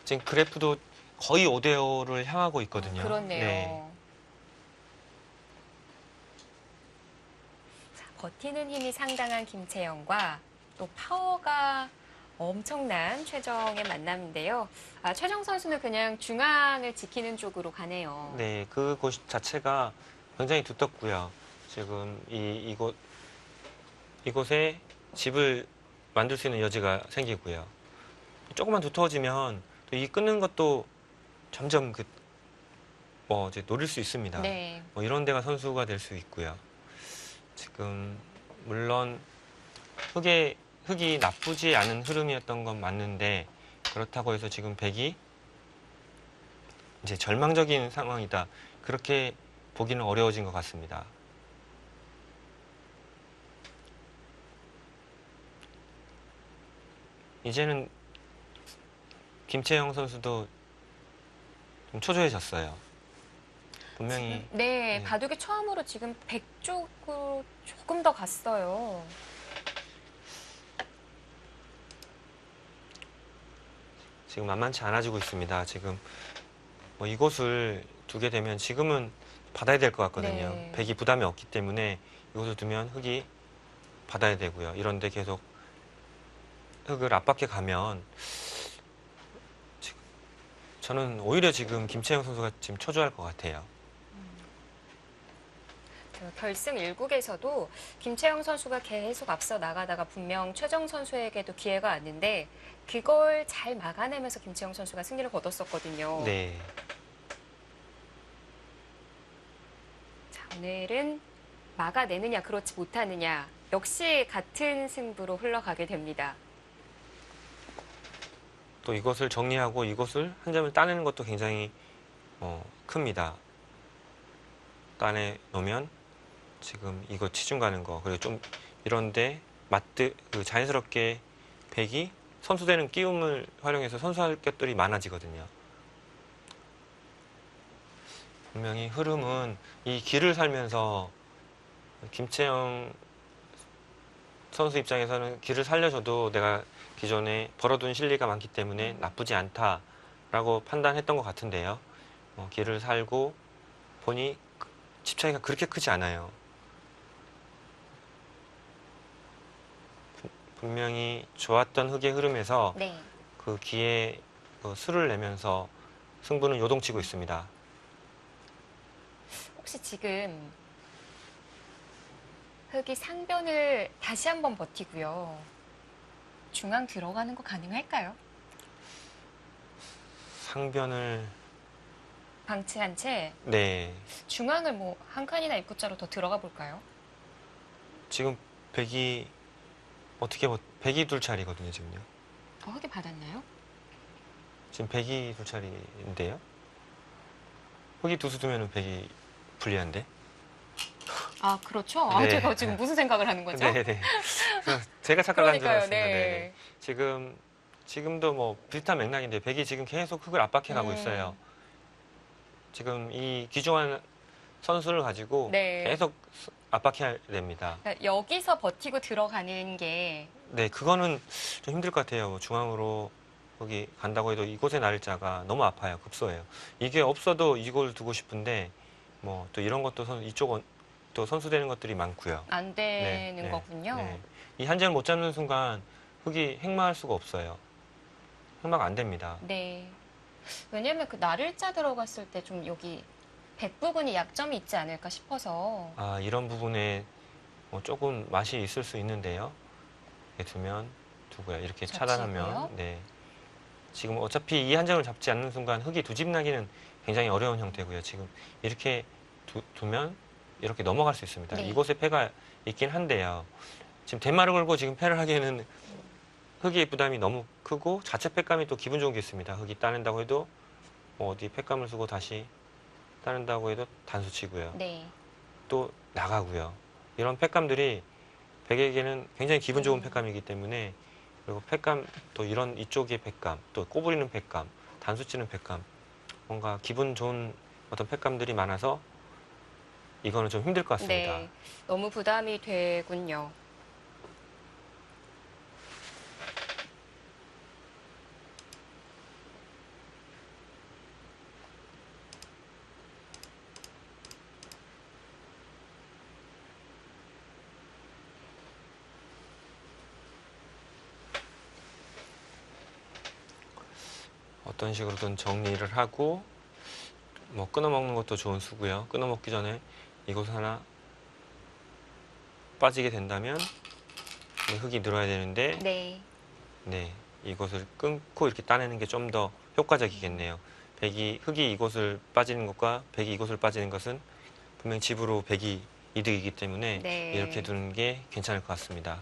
지금 그래프도 거의 5대5를 향하고 있거든요. 그렇네요. 네. 자, 버티는 힘이 상당한 김채영과 또 파워가 엄청난 최정의 만남인데요. 최정 선수는 그냥 중앙을 지키는 쪽으로 가네요. 네, 그곳 자체가 굉장히 두텁고요. 지금 이곳에 집을 만들 수 있는 여지가 생기고요. 조금만 두터워지면 또 이 끊는 것도 점점 이제 노릴 수 있습니다. 네. 뭐 이런 데가 선수가 될 수 있고요. 지금 물론 흙이 나쁘지 않은 흐름이었던 건 맞는데 그렇다고 해서 지금 백이 이제 절망적인 상황이다. 그렇게 보기는 어려워진 것 같습니다. 이제는 김채영 선수도 좀 초조해졌어요. 분명히 네, 네. 바둑이 처음으로 지금 백 쪽으로 조금 더 갔어요. 지금 만만치 않아지고 있습니다. 지금 뭐 이곳을 두게 되면 지금은 받아야 될 것 같거든요. 네. 백이 부담이 없기 때문에 이곳을 두면 흙이 받아야 되고요. 이런데 계속 흙을 압박해 가면 저는 오히려 지금 김채영 선수가 지금 초조할 것 같아요. 결승 1국에서도 김채영 선수가 계속 앞서 나가다가 분명 최정 선수에게도 기회가 왔는데 그걸 잘 막아내면서 김채영 선수가 승리를 거뒀었거든요. 네. 자, 오늘은 막아내느냐 그렇지 못하느냐 역시 같은 승부로 흘러가게 됩니다. 또 이것을 정리하고 이것을 한 점을 따내는 것도 굉장히 큽니다. 따내 놓으면 지금 이거 치중 가는 거 그리고 좀 이런데 자연스럽게 백이 선수되는 끼움을 활용해서 선수할 것들이 많아지거든요. 분명히 흐름은 이 길을 살면서 김채영 선수 입장에서는 길을 살려줘도 내가 기존에 벌어둔 실리가 많기 때문에 나쁘지 않다라고 판단했던 것 같은데요. 길을 살고 보니 집 차이가 그렇게 크지 않아요. 분명히 좋았던 흙의 흐름에서 네. 그 기에 수를 내면서 승부는 요동치고 있습니다. 혹시 지금 흑이 상변을 다시 한번 버티고요. 중앙 들어가는 거 가능할까요? 상변을 방치한 채 네, 중앙을 뭐 한 칸이나 입구자로 더 들어가 볼까요? 지금 백이 백이 둘 차례거든요, 지금요. 흑이 받았나요? 지금 백이 둘 차례인데요. 흑이 두수 두면은 백이 불리한데. 아, 그렇죠. 네. 제가 지금 무슨 생각을 하는 거죠? 네네. 제가 착각한 줄 그러니까요, 알았습니다. 네. 네. 지금도 뭐 비슷한 맥락인데 백이 지금 계속 흙을 압박해 가고 있어요. 지금 이 귀중한 선수를 가지고 네. 계속 압박해야 됩니다. 그러니까 여기서 버티고 들어가는 게 네, 그거는 좀 힘들 것 같아요. 중앙으로 거기 간다고 해도 이곳의 날짜가 너무 아파요. 급소해요. 이게 없어도 이걸 두고 싶은데 뭐 또 이런 것도 이쪽은 또 선수 되는 것들이 많고요. 안 되는 거군요. 네. 이 한 점을 못 잡는 순간 흙이 행마할 수가 없어요. 행마가 안 됩니다. 네. 왜냐면 그 날일자 들어갔을 때 좀 여기 백 부분이 약점이 있지 않을까 싶어서. 아, 이런 부분에 뭐 조금 맛이 있을 수 있는데요. 이렇게 두고요. 이렇게 젖히고요. 차단하면 네. 지금 어차피 이 한 점을 잡지 않는 순간 흙이 두 집 나기는 굉장히 어려운 형태고요. 지금 이렇게 두면 이렇게 넘어갈 수 있습니다. 네. 이곳에 폐가 있긴 한데요. 지금 대마를 걸고 지금 폐를 하기에는 흙이 부담이 너무 크고 자체 폐감이 또 기분 좋은 게 있습니다. 흙이 따낸다고 해도 뭐 어디 폐감을 쓰고 다시 따낸다고 해도 단수 치고요. 네. 또 나가고요. 이런 폐감들이 백에게는 굉장히 기분 좋은 폐감이기 때문에 그리고 폐감 또 이런 이쪽의 폐감 또 꼬부리는 폐감 단수 치는 폐감 뭔가 기분 좋은 어떤 폐감들이 많아서 이거는 좀 힘들 것 같습니다. 네. 너무 부담이 되군요. 어떤 식으로든 정리를 하고 뭐 끊어 먹는 것도 좋은 수고요. 끊어 먹기 전에 이곳 하나 빠지게 된다면 흙이 늘어야 되는데 네. 네, 이곳을 끊고 이렇게 따내는 게 좀 더 효과적이겠네요. 흙이 이곳을 빠지는 것과 백이 이곳을 빠지는 것은 분명 집으로 백이 이득이기 때문에 네. 이렇게 두는 게 괜찮을 것 같습니다.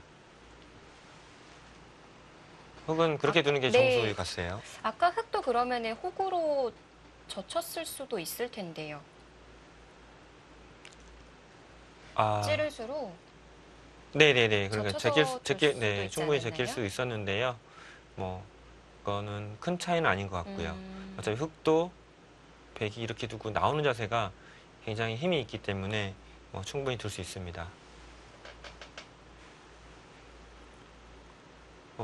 흙은 그렇게 두는 게 네. 정수의 같아요. 아까 흙도 그러면은 혹으로 젖혔을 수도 있을 텐데요. 아, 찌르수로. 네네네. 그러니까 젖혀서 둘 수도 네, 있지 충분히 제낄 않았나요? 수 있었는데요. 뭐, 그거는 큰 차이는 아닌 것 같고요. 음. 어차피 흙도 백이 이렇게 두고 나오는 자세가 굉장히 힘이 있기 때문에 뭐 충분히 둘 수 있습니다.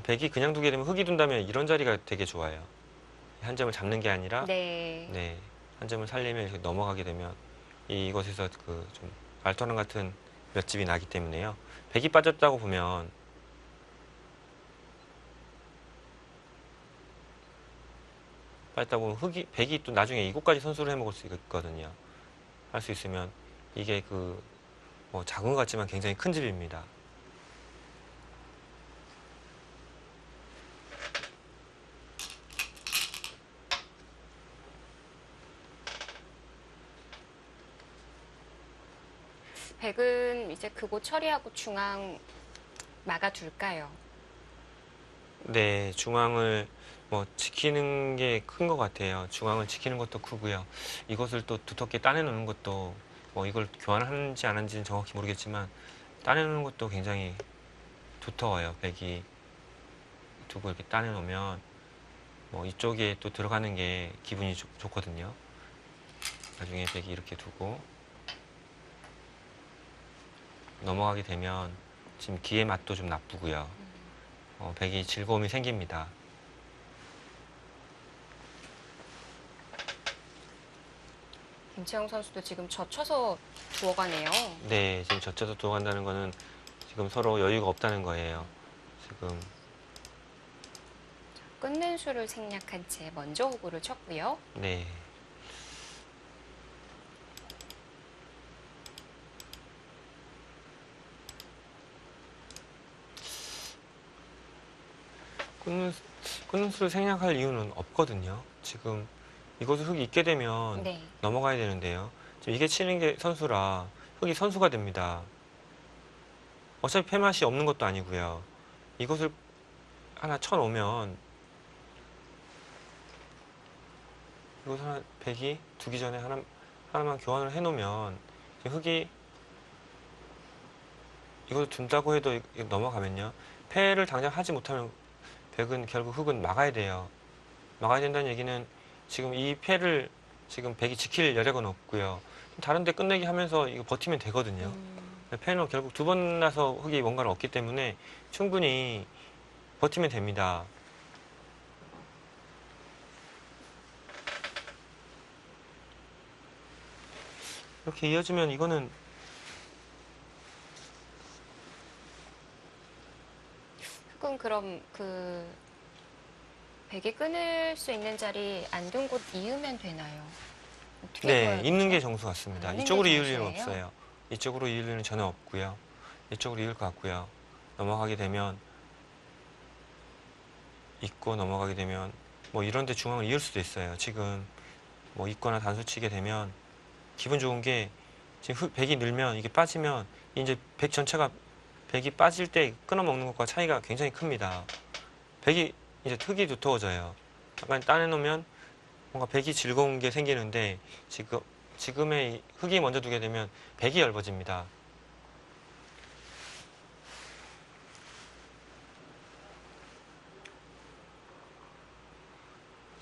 백이 그냥 두게 되면 흙이 둔다면 이런 자리가 되게 좋아요. 한 점을 잡는 게 아니라 네. 네, 한 점을 살리면 이렇게 넘어가게 되면 이곳에서 그 좀 알토란 같은 몇 집이 나기 때문에요. 백이 빠졌다고 보면 백이 또 나중에 이곳까지 선수를 해먹을 수 있거든요. 할 수 있으면 이게 뭐 작은 것 같지만 굉장히 큰 집입니다. 백은 이제 그곳 처리하고 중앙 막아둘까요? 네, 중앙을 뭐 지키는 게 큰 것 같아요. 중앙을 지키는 것도 크고요. 이것을 또 두텁게 따내놓는 것도 뭐 이걸 교환하는지 안 하는지는 정확히 모르겠지만 따내놓는 것도 굉장히 두터워요. 백이 두고 이렇게 따내놓으면 뭐 이쪽에 또 들어가는 게 기분이 좋거든요. 나중에 백이 이렇게 두고 넘어가게 되면 지금 기의 맛도 좀 나쁘고요. 백이 즐거움이 생깁니다. 김채영 선수도 지금 젖혀서 두어가네요. 네, 지금 젖혀서 들어간다는 거는 지금 서로 여유가 없다는 거예요. 지금 끊는 수를 생략한 채 먼저 호구를 쳤고요. 네. 끊는, 끊는 수를 생략할 이유는 없거든요. 지금 이곳에 흙이 있게 되면 네. 넘어가야 되는데요. 지금 이게 치는 게 선수라 흙이 선수가 됩니다. 어차피 폐맛이 없는 것도 아니고요. 이것을 하나 쳐놓으면 이것 하나 백이 두기 전에 하나만 교환을 해놓으면 흙이 이걸 둔다고 해도 이거 넘어가면요. 폐를 당장 하지 못하면 백은 결국 흙은 막아야 돼요. 막아야 된다는 얘기는 지금 이 폐를 지금 백이 지킬 여력은 없고요. 다른 데 끝내기 하면서 이거 버티면 되거든요. 폐는 결국 두 번 나서 흙이 뭔가를 얻기 때문에 충분히 버티면 됩니다. 이렇게 이어지면 이거는 흙은 그럼 백이 끊을 수 있는 자리 안 둔 곳 이으면 되나요? 어떻게 네, 해야 있는 게 되죠? 정수 같습니다. 있는 게 이쪽으로 이을 일은 정수예요? 없어요. 이쪽으로 이을 일은 전혀 없고요. 이쪽으로 이을 것 같고요. 넘어가게 되면 있고 넘어가게 되면 뭐 이런 데 중앙을 이을 수도 있어요. 지금 뭐 있거나 단수 치게 되면 기분 좋은 게 지금 백이 늘면 이게 빠지면 이제 백 전체가 백이 빠질 때 끊어 먹는 것과 차이가 굉장히 큽니다. 백이 이제 흙이 두터워져요. 약간 따내놓으면 뭔가 백이 즐거운 게 생기는데 지금의 흙이 먼저 두게 되면 백이 얇아집니다.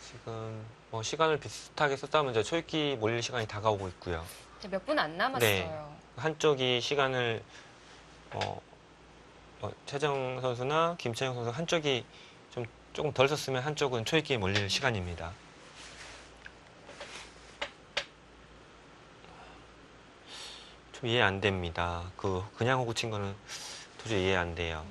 지금 뭐 시간을 비슷하게 썼다면 이제 초읽기 몰릴 시간이 다가오고 있고요. 몇 분 안 남았어요. 네. 한쪽이 시간을 최정 선수나 김채영 선수 한쪽이 조금 덜 썼으면 한쪽은 초읽기에 몰릴 시간입니다. 좀 이해 안 됩니다. 그냥 호구 친 거는 도저히 이해 안 돼요.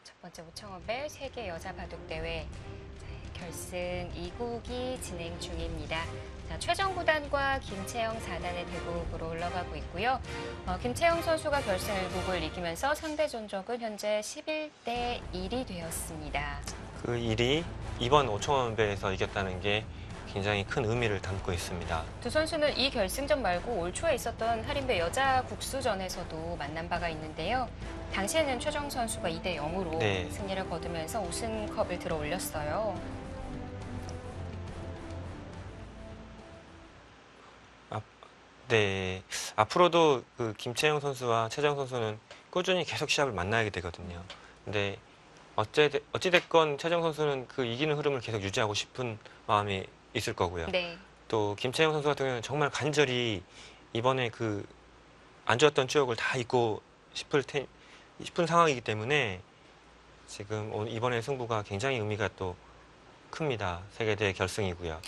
첫 번째 우청업의 세계 여자 바둑 대회 결승 2국이 진행 중입니다. 자, 최정 9단과 김채영 4단의 대국으로 흘러가고 있고요. 김채영 선수가 결승 1국을 이기면서 상대 전적은 현재 11대 1이 되었습니다. 그 일이 이번 5,000원배에서 이겼다는 게 굉장히 큰 의미를 담고 있습니다. 두 선수는 이 결승전 말고 올 초에 있었던 한림배 여자 국수전에서도 만난 바가 있는데요. 당시에는 최정 선수가 2대 0으로 네. 승리를 거두면서 우승컵을 들어 올렸어요. 네, 앞으로도 그 김채영 선수와 최정 선수는 꾸준히 계속 시합을 만나게 되거든요. 근데 어찌됐건 최정 선수는 그 이기는 흐름을 계속 유지하고 싶은 마음이 있을 거고요. 네. 또 김채영 선수 같은 경우는 정말 간절히 이번에 안 좋았던 추억을 다 잊고 싶은 상황이기 때문에 지금 이번에 승부가 굉장히 의미가 또 큽니다. 세계대회 결승이고요.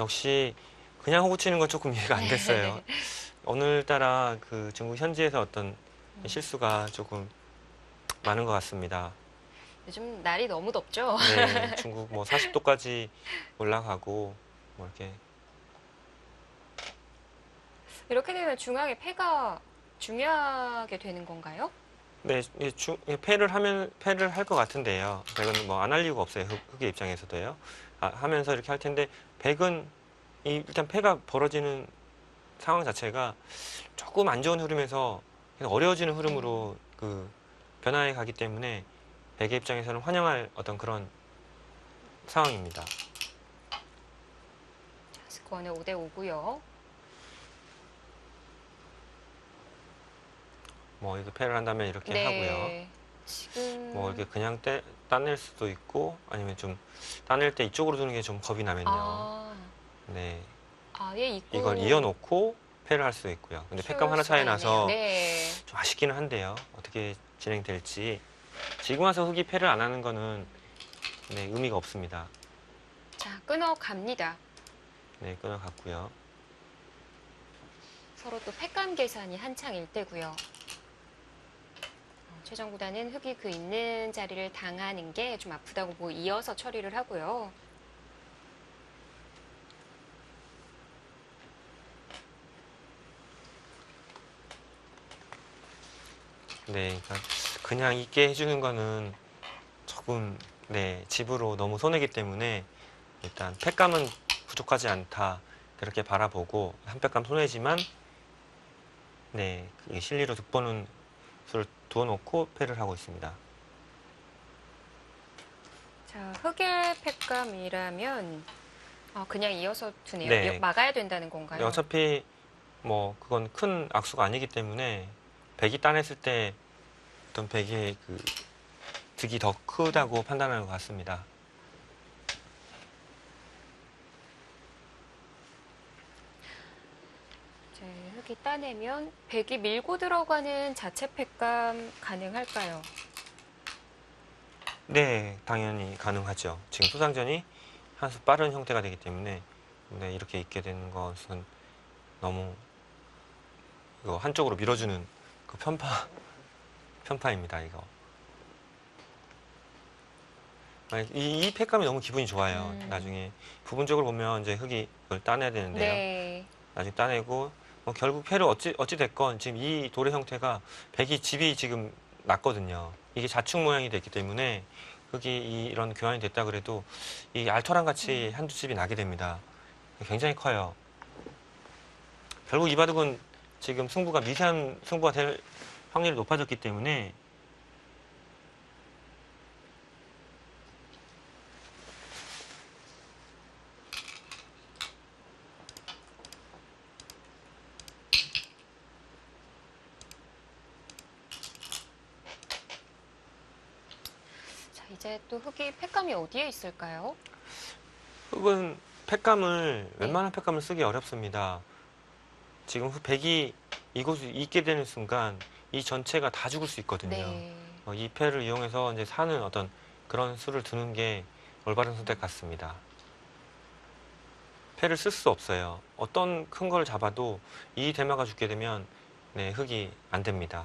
역시 그냥 호구 치는 건 조금 이해가 안 됐어요. 오늘따라 그 중국 현지에서 어떤 실수가 조금 많은 것 같습니다. 요즘 날이 너무 덥죠? 네, 중국 뭐 40도까지 올라가고 뭐 이렇게 이렇게 되면 중앙의 패가 중요하게 되는 건가요? 네, 패를 할 것 같은데요. 백은 뭐 안 할 이유가 없어요. 흑의 입장에서도요. 하면서 이렇게 할 텐데 백은 일단 패가 벌어지는 상황 자체가 조금 안 좋은 흐름에서 계속 어려워지는 흐름으로 변화해 가기 때문에 백의 입장에서는 환영할 어떤 그런 상황입니다. 스코어는 5대 5고요. 뭐 이렇게 패를 한다면 이렇게 네. 하고요. 지금 뭐 이렇게 그냥 따낼 수도 있고 아니면 좀 따낼 때 이쪽으로 두는 게 좀 겁이 나면요. 네, 아예 있고 이걸 이어놓고 패를 할 수도 있고요. 근데 패감 하나 차이 나서 네. 좀 아쉽기는 한데요. 어떻게 진행될지. 지금 와서 흑이 패를 안 하는 거는 네, 의미가 없습니다. 자, 끊어갑니다. 네, 끊어갔고요. 서로 또 패감 계산이 한창일 때고요. 최정 구단은 흑이 그 있는 자리를 당하는 게 좀 아프다고 뭐 이어서 처리를 하고요. 네, 그러니까 그냥 있게 해주는 거는 조금 네, 집으로 너무 손해기 때문에 일단 패감은 부족하지 않다 그렇게 바라보고 한 패감 손해지만 네, 그 실리로 득보는 수를 두어놓고 패를 하고 있습니다. 자, 흑의 패감이라면 그냥 이어서 두네요. 네. 막아야 된다는 건가요? 어차피 뭐 그건 큰 악수가 아니기 때문에 백이 따냈을 때 어떤 백의 득이 더 크다고 판단하는 것 같습니다. 이제 흙이 따내면 백이 밀고 들어가는 자체 팩감 가능할까요? 네, 당연히 가능하죠. 지금 소상전이 한 수 빠른 형태가 되기 때문에 네, 이렇게 있게 되는 것은 너무 이거 한쪽으로 밀어주는 그 편파입니다. 이거. 이 팩감이 너무 기분이 좋아요. 나중에 부분적으로 보면 이제 흙이 이걸 따내야 되는데요. 네. 나중에 따내고 결국 패를 어찌 됐건 지금 이 돌의 형태가 백이 집이 지금 났거든요. 이게 자축 모양이 됐기 때문에 흙이 이런 교환이 됐다 그래도 이 알토랑 같이 한두 집이 나게 됩니다. 굉장히 커요. 결국 이 바둑은 지금 승부가 미세한 승부가 될 확률이 높아졌기 때문에 자, 이제 또 흙이 팩감이 어디에 있을까요? 흙은 팩감을 네. 웬만한 팩감을 쓰기 어렵습니다. 지금 백이 이곳에 있게 되는 순간 이 전체가 다 죽을 수 있거든요. 네. 이 패를 이용해서 이제 사는 어떤 그런 수를 두는 게 올바른 선택 같습니다. 패를 쓸 수 없어요. 어떤 큰 걸 잡아도 이 대마가 죽게 되면 네, 흙이 안 됩니다.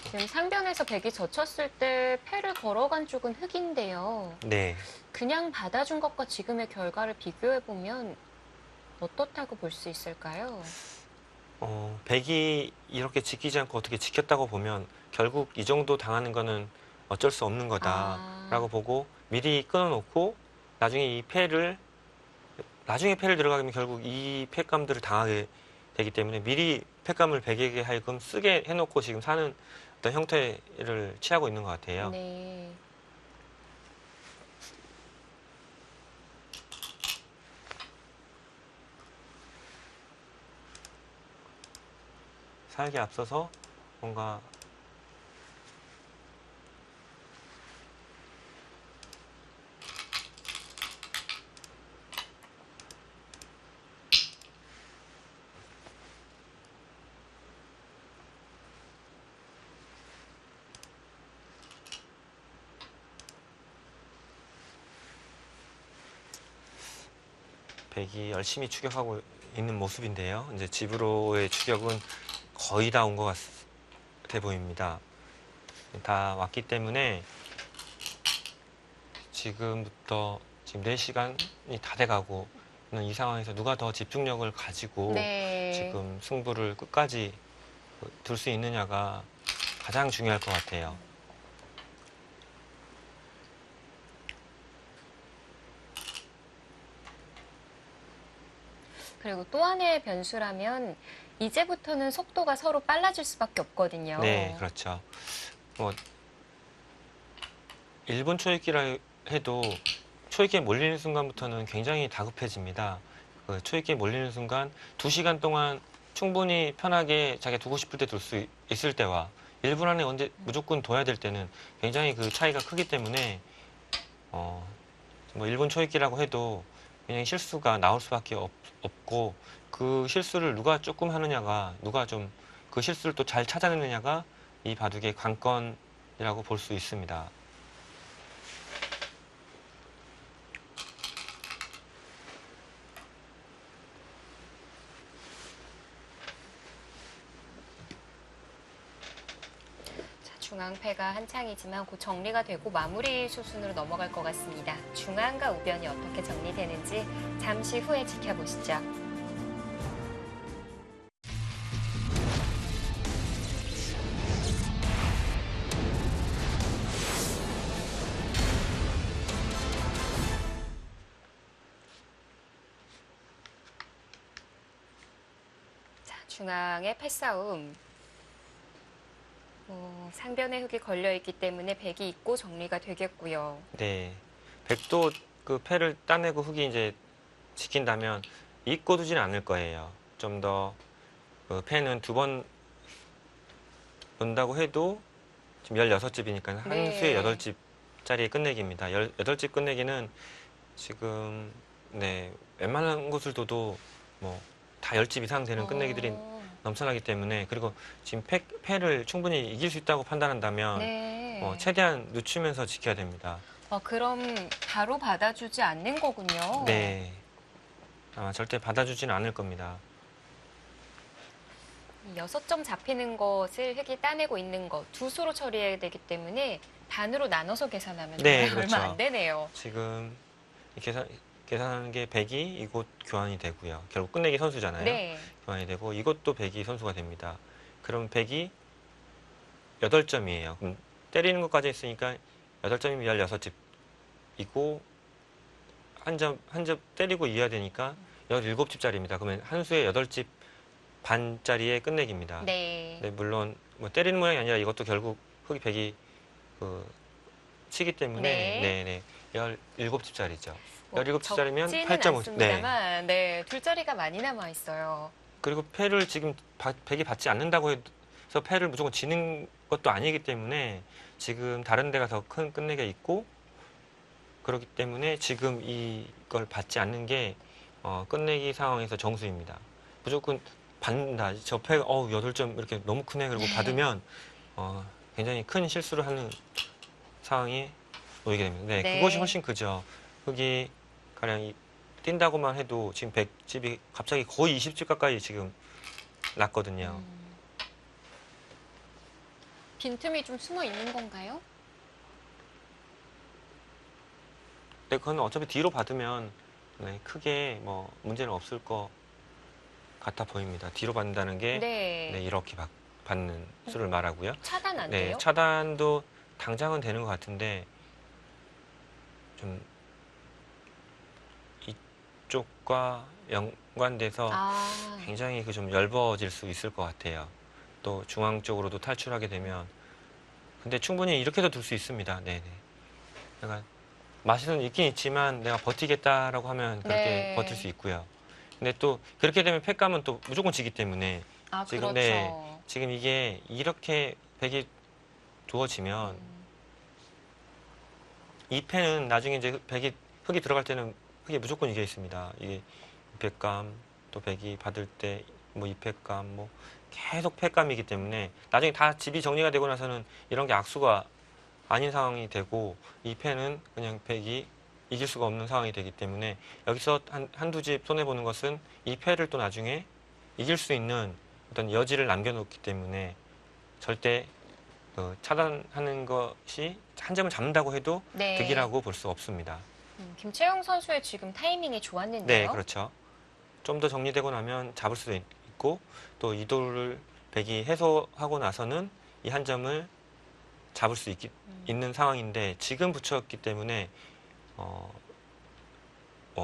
지금 상변에서 백이 젖혔을 때 패를 걸어간 쪽은 흙인데요. 네, 그냥 받아준 것과 지금의 결과를 비교해보면 어떻다고 볼 수 있을까요? 백이 이렇게 지키지 않고 어떻게 지켰다고 보면 결국 이 정도 당하는 거는 어쩔 수 없는 거다라고 보고 미리 끊어놓고 나중에 나중에 패를 들어가면 결국 이 패감들을 당하게 되기 때문에 미리 패감을 백에게 하여금 쓰게 해놓고 지금 사는 어떤 형태를 취하고 있는 것 같아요. 네. 살기 앞서서 뭔가 백이 열심히 추격하고 있는 모습인데요. 이제 집으로의 추격은 거의 다 온 것 같아 보입니다. 다 왔기 때문에 지금부터 지금 4시간이 다 돼가고 있는 이 상황에서 누가 더 집중력을 가지고 네. 지금 승부를 끝까지 둘 수 있느냐가 가장 중요할 것 같아요. 그리고 또 하나의 변수라면 이제부터는 속도가 서로 빨라질 수밖에 없거든요. 네, 그렇죠. 뭐 1분 초읽기라 해도 초읽기에 몰리는 순간부터는 굉장히 다급해집니다. 그 초읽기에 몰리는 순간 2시간 동안 충분히 편하게 자기가 두고 싶을 때 둘 수 있을 때와 1분 안에 언제 무조건 둬야 될 때는 굉장히 그 차이가 크기 때문에 뭐 1분 초읽기라고 해도 그냥 실수가 나올 수밖에 없고 그 실수를 누가 조금 하느냐가 누가 좀 그 실수를 또 잘 찾아내느냐가 이 바둑의 관건이라고 볼 수 있습니다. 자, 중앙패가 한창이지만 곧 정리가 되고 마무리 수순으로 넘어갈 것 같습니다. 중앙과 우변이 어떻게 정리되는지 잠시 후에 지켜보시죠. 자, 중앙의 패싸움. 상변에 흙이 걸려있기 때문에 백이 있고 정리가 되겠고요. 네. 백도 그 패를 따내고 흙이 이제 지킨다면 잊고 두진 않을 거예요. 좀 더 그 패는 2번 본다고 해도 지금 16집이니까 한 네. 수에 8집짜리 끝내기입니다. 8집 끝내기는 지금 네, 웬만한 곳을 둬도 뭐 다 10집 이상 되는 끝내기들이 넘쳐나기 때문에, 그리고 지금 패를 충분히 이길 수 있다고 판단한다면 네. 최대한 늦추면서 지켜야 됩니다. 그럼 바로 받아주지 않는 거군요. 네. 아마 절대 받아주지는 않을 겁니다. 6점 잡히는 것을 흙이 따내고 있는 것, 두 수로 처리해야 되기 때문에 단으로 나눠서 계산하면 네, 정말 그렇죠. 얼마 안 되네요. 지금 계산하는 게 100이 이곳 교환이 되고요. 결국 끝내기 선수잖아요. 네. 교환이 되고 이것도 100이 선수가 됩니다. 그럼 100이 8점이에요. 그럼 때리는 것까지 했으니까 8점이면 16집이고 한 점 때리고 이어야 되니까 17집짜리입니다. 그러면 한 수에 8집 반짜리의 끝내기입니다. 네. 네, 물론 뭐 때리는 모양이 아니라 이것도 결국 흙이 100이 치기 때문에 네. 17집짜리죠. 뭐 17집짜리면 적지는 8.5. 않습니다만, 네, 둘 자리가 많이 남아 있어요. 그리고 패를 지금 100이 받지 않는다고 해서 패를 무조건 지는 것도 아니기 때문에 지금 다른 데가 더 큰 끝내기가 있고, 그렇기 때문에 지금 이걸 받지 않는 게 끝내기 상황에서 정수입니다. 무조건 받는다. 저 패가 8점 이렇게 너무 크네. 그리고 받으면 굉장히 큰 실수를 하는 상황이 놓이게 됩니다. 네, 네. 그것이 훨씬 크죠. 흙이 가령 뛴다고만 해도 지금 100집이 갑자기 거의 20집 가까이 지금 났거든요. 빈틈이 좀 숨어 있는 건가요? 근데 그건 어차피 뒤로 받으면 네, 크게 뭐 문제는 없을 것 같아 보입니다. 뒤로 받는다는 게 네. 이렇게 받는 수를 말하고요. 차단 안 네, 돼요? 차단도 당장은 되는 것 같은데 좀 이쪽과 연관돼서 굉장히 좀 엷어질 수 있을 것 같아요. 또 중앙 쪽으로도 탈출하게 되면, 근데 충분히 이렇게도 둘 수 있습니다. 네네. 그러니까 맛은 있긴 있지만 내가 버티겠다라고 하면 그렇게 네. 버틸 수 있고요. 근데 또 그렇게 되면 패감은 또 무조건 지기 때문에 지금 그렇죠. 지금 이게 이렇게 100이 두어지면 이 패는 나중에 이제 흙이 들어갈 때는 흙이 무조건 이겨 있습니다. 이게 2패감 또 100이 받을 때 뭐 2패감 뭐 계속 패감이기 때문에 나중에 다 집이 정리가 되고 나서는 이런 게 악수가 아닌 상황이 되고 이 패는 그냥 100이 이길 수가 없는 상황이 되기 때문에 여기서 한두 집 손해보는 것은 이 패를 또 나중에 이길 수 있는 어떤 여지를 남겨놓기 때문에 절대 차단하는 것이 한 점을 잡는다고 해도 네. 득이라고 볼 수 없습니다. 김채영 선수의 지금 타이밍이 좋았는데요. 네, 그렇죠. 좀 더 정리되고 나면 잡을 수도 있고 또 이도를 100이 해소하고 나서는 이 한 점을 잡을 수 있는 상황인데 지금 붙였기 때문에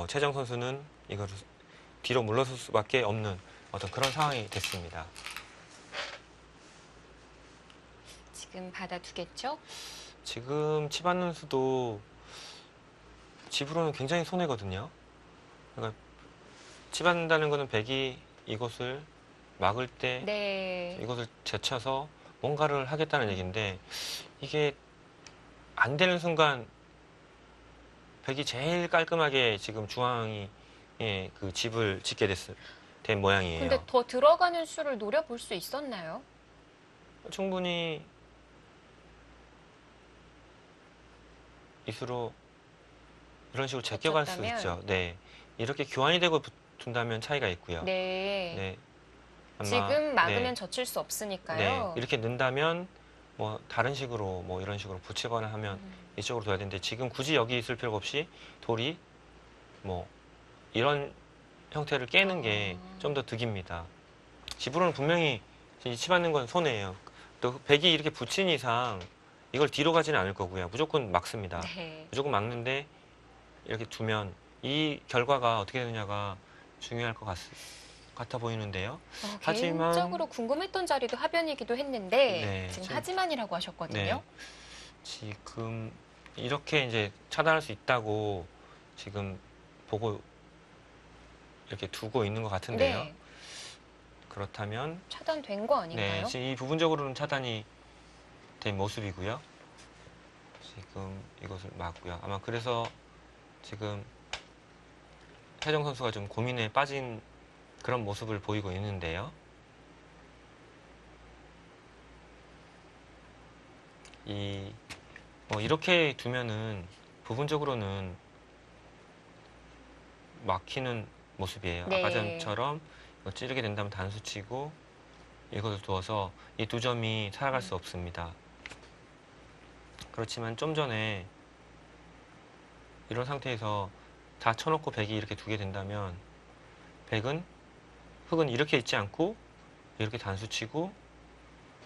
최정 선수는 이걸 뒤로 물러설 수밖에 없는 어떤 그런 상황이 됐습니다. 지금 받아두겠죠? 지금 치받는 수도 집으로는 굉장히 손해거든요. 그러니까 치받는다는 것은 100이 이것을 막을 때 네. 이것을 제쳐서 뭔가를 하겠다는 얘기인데 이게 안 되는 순간 100이 제일 깔끔하게 지금 중앙이 그 집을 짓게 된 모양이에요. 근데 더 들어가는 수를 노려볼 수 있었나요? 충분히 이 수로 이런 식으로 제껴갈 수 버텼다면? 있죠. 네, 이렇게 교환이 되고 붙은다면 차이가 있고요. 네. 네, 아마, 지금 막으면 네, 젖힐 수 없으니까요. 네, 이렇게 넣는다면 뭐 다른 식으로 뭐 이런 식으로 붙이거나 하면 이쪽으로 둬야 되는데 지금 굳이 여기 있을 필요가 없이 돌이 뭐 이런 형태를 깨는 게 좀 더 득입니다. 집으로는 분명히 치받는 건 손해예요. 또 100이 이렇게 붙인 이상 이걸 뒤로 가지는 않을 거고요. 무조건 막습니다. 네. 무조건 막는데 이렇게 두면 이 결과가 어떻게 되느냐가 중요할 것 같아 보이는데요. 하지만 개인적으로 궁금했던 자리도 하변이기도 했는데 네, 지금 지금- 하지만이라고 하셨거든요. 네, 지금 이렇게 이제 차단할 수 있다고 지금 보고 이렇게 두고 있는 것 같은데요. 네. 그렇다면 차단된 거 아닌가요? 네, 지금 이 부분적으로는 차단이 된 모습이고요. 지금 이것을 막고요. 아마 그래서 지금 태정 선수가 좀 고민에 빠진 그런 모습을 보이고 있는데요. 이렇게 두면은 부분적으로는 막히는 모습이에요. 네. 아까 전처럼 찌르게 된다면 단수 치고 이것을 두어서 이 두 점이 살아갈 수 없습니다. 그렇지만 좀 전에 이런 상태에서 다 쳐놓고 백이 이렇게 두게 된다면 흑은 이렇게 있지 않고 이렇게 단수 치고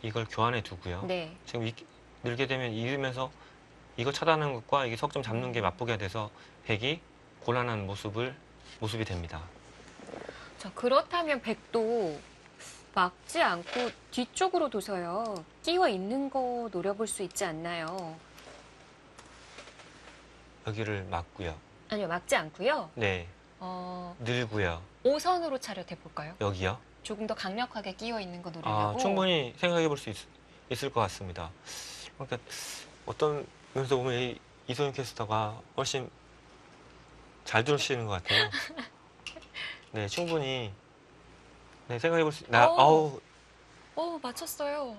이걸 교환해 두고요. 네. 지금 늘게 되면 이으면서 이거 차단하는 것과 이게 석점 잡는 게 맞보기가 돼서 백이 곤란한 모습이 됩니다. 자, 그렇다면 백도 막지 않고 뒤쪽으로 둬서요. 끼워 있는 거 노려볼 수 있지 않나요? 여기를 막고요. 아니요, 막지 않고요. 네, 늘고요. 5선으로 차렷해 볼까요? 여기요. 조금 더 강력하게 끼워 있는 거 노리려고. 충분히 생각해 볼 수 있을 것 같습니다. 그러니까 어떤 면에서 보면 이소영 캐스터가 훨씬 잘 들으시는 것 같아요. 네, 충분히 생각해 볼 수. 맞췄어요.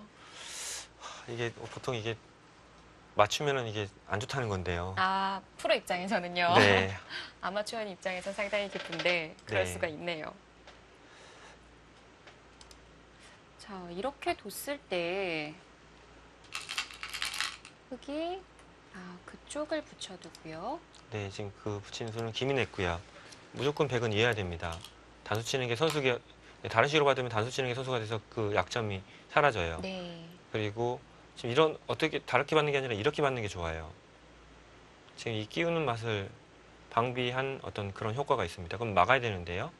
이게 보통 이게 맞추면은 이게 안 좋다는 건데요. 아, 프로 입장에서는요. 네, 아마추어 입장에서 상당히 기쁜데 그럴 네. 수가 있네요. 자, 이렇게 뒀을 때 흑이 그쪽을 붙여두고요. 네, 지금 그 붙이는 수는 기민했고요. 무조건 백은 이해해야 됩니다. 단수 치는 게 다른 식으로 받으면 단수 치는 게 선수가 돼서 그 약점이 사라져요. 네. 그리고 지금 어떻게 다르게 받는 게 아니라 이렇게 받는 게 좋아요. 지금 이 끼우는 맛을 방비한 어떤 그런 효과가 있습니다. 그럼 막아야 되는데요.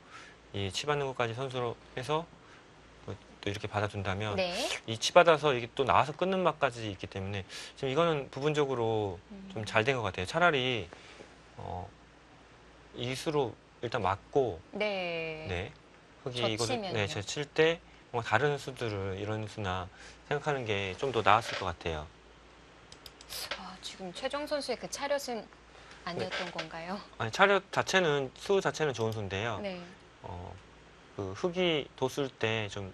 이 치받는 것까지 선수로 해서 또 이렇게 받아준다면 네. 이 치받아서 이게 또 나와서 끊는 맛까지 있기 때문에 지금 이거는 부분적으로 좀 잘 된 것 같아요. 차라리 이 수로 일단 맞고 네. 흑이 이것을 젖히면요. 칠 때 뭔가 다른 수들을 이런 수나 생각하는 게 좀 더 나았을 것 같아요. 지금 최종 선수의 그 차렷은 아니었던 건가요? 아니, 수 자체는 좋은 수인데요. 네. 그 흑이 뒀을 때 좀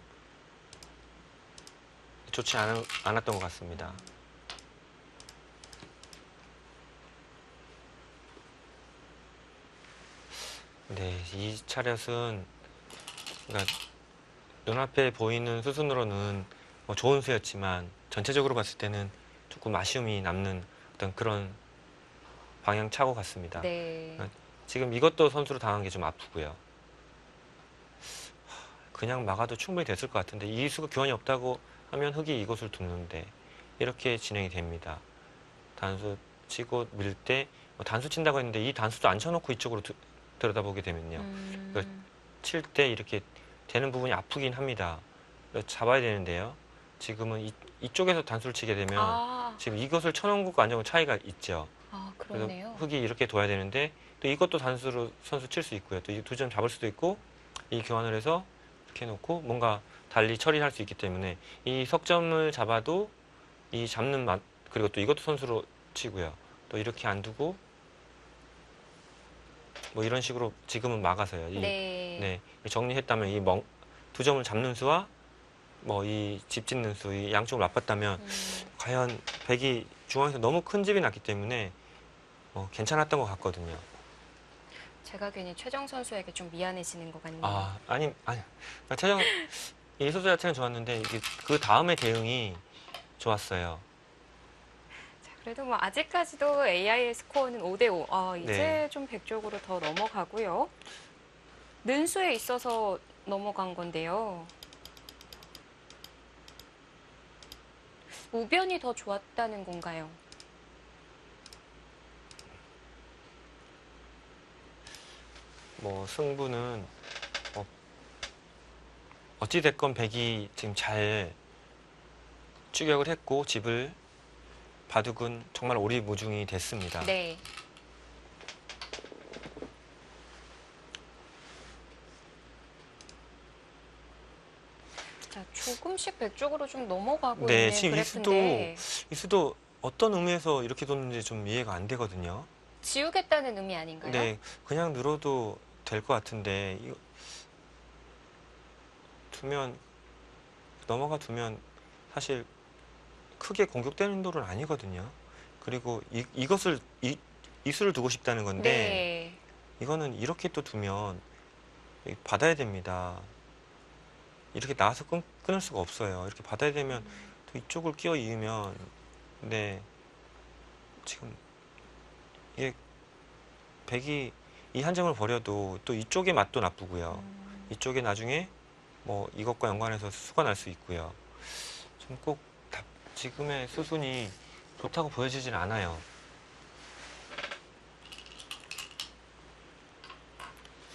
좋지 않았던 것 같습니다. 네, 이 차렷은 그러니까 눈앞에 보이는 수순으로는 좋은 수였지만 전체적으로 봤을 때는 조금 아쉬움이 남는 어떤 그런 방향 차고 같습니다. 네. 지금 이것도 선수로 당한 게 좀 아프고요. 그냥 막아도 충분히 됐을 것 같은데 이 수가 교환이 없다고 하면 흑이 이곳을 뒀는데 이렇게 진행이 됩니다. 단수 치고 밀 때 단수 친다고 했는데 이 단수도 안 쳐놓고 이쪽으로 들여다보게 되면요. 칠 때 이렇게 되는 부분이 아프긴 합니다. 잡아야 되는데요. 지금은 이쪽에서 단수를 치게 되면 지금 이것을 쳐놓은 것과 안 쳐놓은 차이가 있죠. 그래서 그러네요. 흑이 이렇게 둬야 되는데 또 이것도 단수로 선수 칠 수 있고요. 또 이 두 점 잡을 수도 있고 이 교환을 해서 이렇게 해놓고 뭔가 달리 처리할 수 있기 때문에 이 석점을 잡아도 이 잡는 맛 그리고 또 이것도 선수로 치고요. 또 이렇게 안 두고 뭐 이런 식으로 지금은 막아서요. 네. 정리했다면 이 두 점을 잡는 수와 뭐 이 집 짓는 수, 이 양쪽을 맞봤다면 과연 백이 중앙에서 너무 큰 집이 났기 때문에 괜찮았던 것 같거든요. 제가 괜히 최정 선수에게 좀 미안해지는 것 같네요. 아니. 최정 이 소수 자체는 좋았는데 그 다음에 대응이 좋았어요. 자, 그래도 뭐 아직까지도 AI 스코어는 5대5. 이제 네. 좀 백 쪽으로 더 넘어가고요. 는수에 있어서 넘어간 건데요. 우변이 더 좋았다는 건가요? 뭐 승부는 어찌됐건 백이 지금 잘 추격을 했고 집을 바둑은 정말 오리무중이 됐습니다. 네. 자, 조금씩 백 쪽으로 좀 넘어가고 네, 있는 지금 그래프인데 이 수도 어떤 의미에서 이렇게 뒀는지 좀 이해가 안 되거든요. 지우겠다는 의미 아닌가요? 네, 그냥 늘어도 될 것 같은데 이거 두면 넘어가 두면 사실 크게 공격되는 돌은 아니거든요. 그리고 이것을 이 수를 두고 싶다는 건데 네. 이거는 이렇게 또 두면 받아야 됩니다. 이렇게 나와서 끊을 수가 없어요. 이렇게 받아야 되면 또 이쪽을 끼워 이으면 네 지금 이게 백이 이 한 점을 버려도 또 이쪽의 맛도 나쁘고요. 이쪽에 나중에 뭐 이것과 연관해서 수가 날 수 있고요. 좀 꼭 지금의 수순이 좋다고 보여지진 않아요.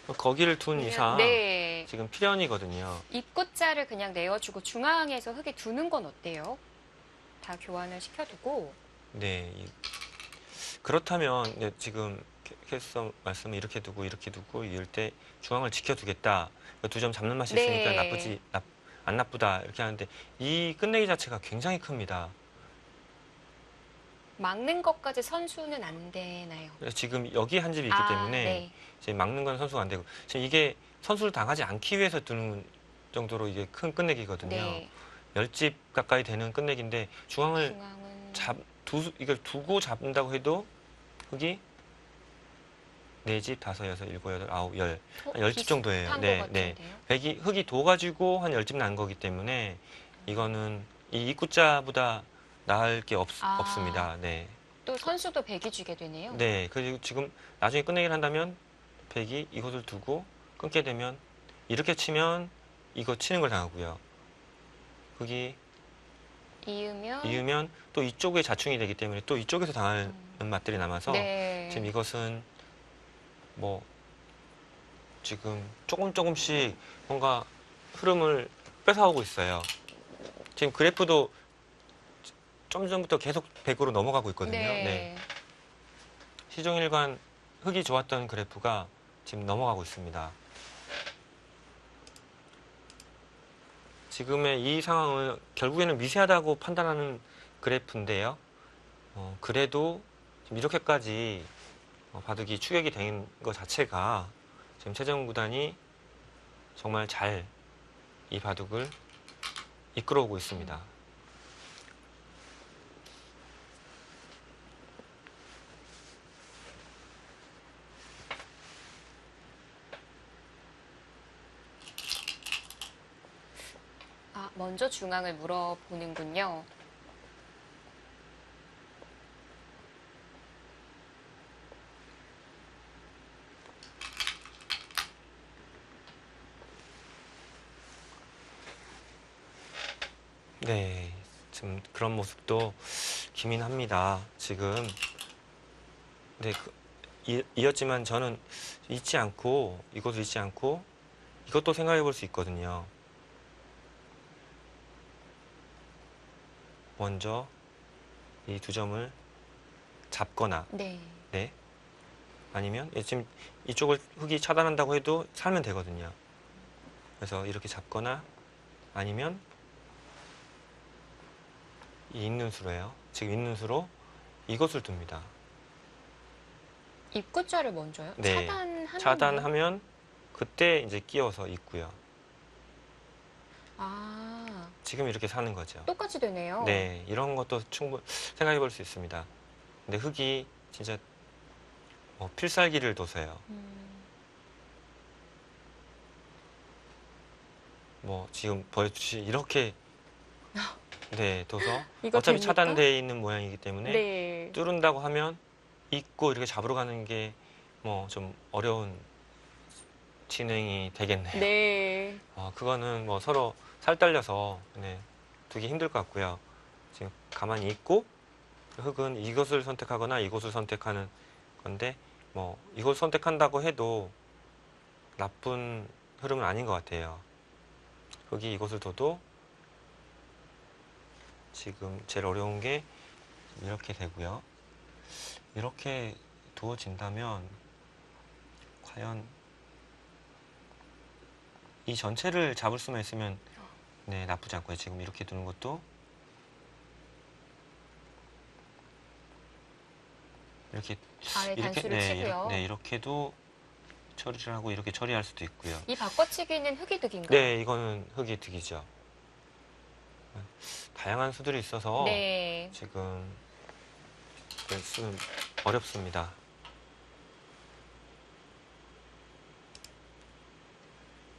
거기를 둔 이상 네. 지금 필연이거든요. 입구자를 그냥 내어주고 중앙에서 흙에 두는 건 어때요? 다 교환을 시켜두고. 네. 그렇다면 네, 지금 캐스터 말씀을 이렇게 두고 이럴 때 중앙을 지켜두겠다. 두 점 잡는 맛이 있으니까 네. 안 나쁘다 이렇게 하는데 이 끝내기 자체가 굉장히 큽니다. 막는 것까지 선수는 안 되나요? 그래서 지금 여기 한 집이 있기 때문에 네. 이제 막는 건 선수가 안 되고 지금 이게 선수를 당하지 않기 위해서 두는 정도로 이게 큰 끝내기거든요. 네. 10집 가까이 되는 끝내기인데 중앙을 중앙은 이걸 두고 잡는다고 해도 흙이 4집, 5, 6, 7, 8, 9, 10. 한 10집 정도예요. 비슷한 네, 것 네. 같은데요? 흙이 도가지고 한 10집 난 거기 때문에 이거는 이 입구자보다 나을 게 아. 없습니다. 네. 또 선수도 백이 주게 되네요. 네. 그리고 지금 나중에 끝내기를 한다면 백이 이것을 두고 끊게 되면 이렇게 치면 이거 치는 걸 당하고요. 흙이 이으면 또 이쪽에 자충이 되기 때문에 또 이쪽에서 당하는 맛들이 남아서 네. 지금 이것은 뭐 지금 조금씩 뭔가 흐름을 뺏어오고 있어요. 지금 그래프도 좀 전부터 계속 100으로 넘어가고 있거든요. 네. 시종일관 흙이 좋았던 그래프가 지금 넘어가고 있습니다. 지금의 이 상황은 결국에는 미세하다고 판단하는 그래프인데요. 그래도 지금 이렇게까지 바둑이 추격이 된 것 자체가 지금 최정 구단이 정말 잘 이 바둑을 이끌어오고 있습니다. 먼저 중앙을 물어보는군요. 네, 지금 그런 모습도 기민합니다. 지금 네, 이었지만 저는 이것을 잊지 않고 이것도 생각해 볼 수 있거든요. 먼저 이 두 점을 잡거나 네. 네, 아니면 지금 이쪽을 흙이 차단한다고 해도 살면 되거든요. 그래서 이렇게 잡거나 아니면 이 있는 수로예요. 지금 있는 수로 이것을 둡니다. 입구자를 먼저요? 네, 차단하면 그때 이제 끼워서 있고요. 지금 이렇게 사는 거죠. 똑같이 되네요. 네, 이런 것도 충분히 생각해 볼 수 있습니다. 근데 흙이 진짜 필살기를 둬서요. 뭐 지금 보여주시 이렇게 네, 둬서 어차피 차단되어 있는 모양이기 때문에 뚫은다고 하면 있고 이렇게 잡으러 가는 게 뭐 좀 어려운 진행이 되겠네요. 네. 그거는 뭐 서로 살딸려서 네, 두기 힘들 것 같고요. 지금 가만히 있고 흙은 이것을 선택하거나 이것을 선택하는 건데 뭐 이걸 선택한다고 해도 나쁜 흐름은 아닌 것 같아요. 흙이 이것을 둬도 지금 제일 어려운 게 이렇게 되고요. 이렇게 두어진다면 과연 이 전체를 잡을 수만 있으면 네, 나쁘지 않고요. 지금 이렇게 두는 것도 이렇게 아래 단수를 네, 치고요. 네, 이렇게도 처리를 하고 이렇게 처리할 수도 있고요. 이 바꿔치기는 흙이 득인가요? 네, 이거는 흙이 득이죠. 다양한 수들이 있어서 네. 지금 수는 어렵습니다.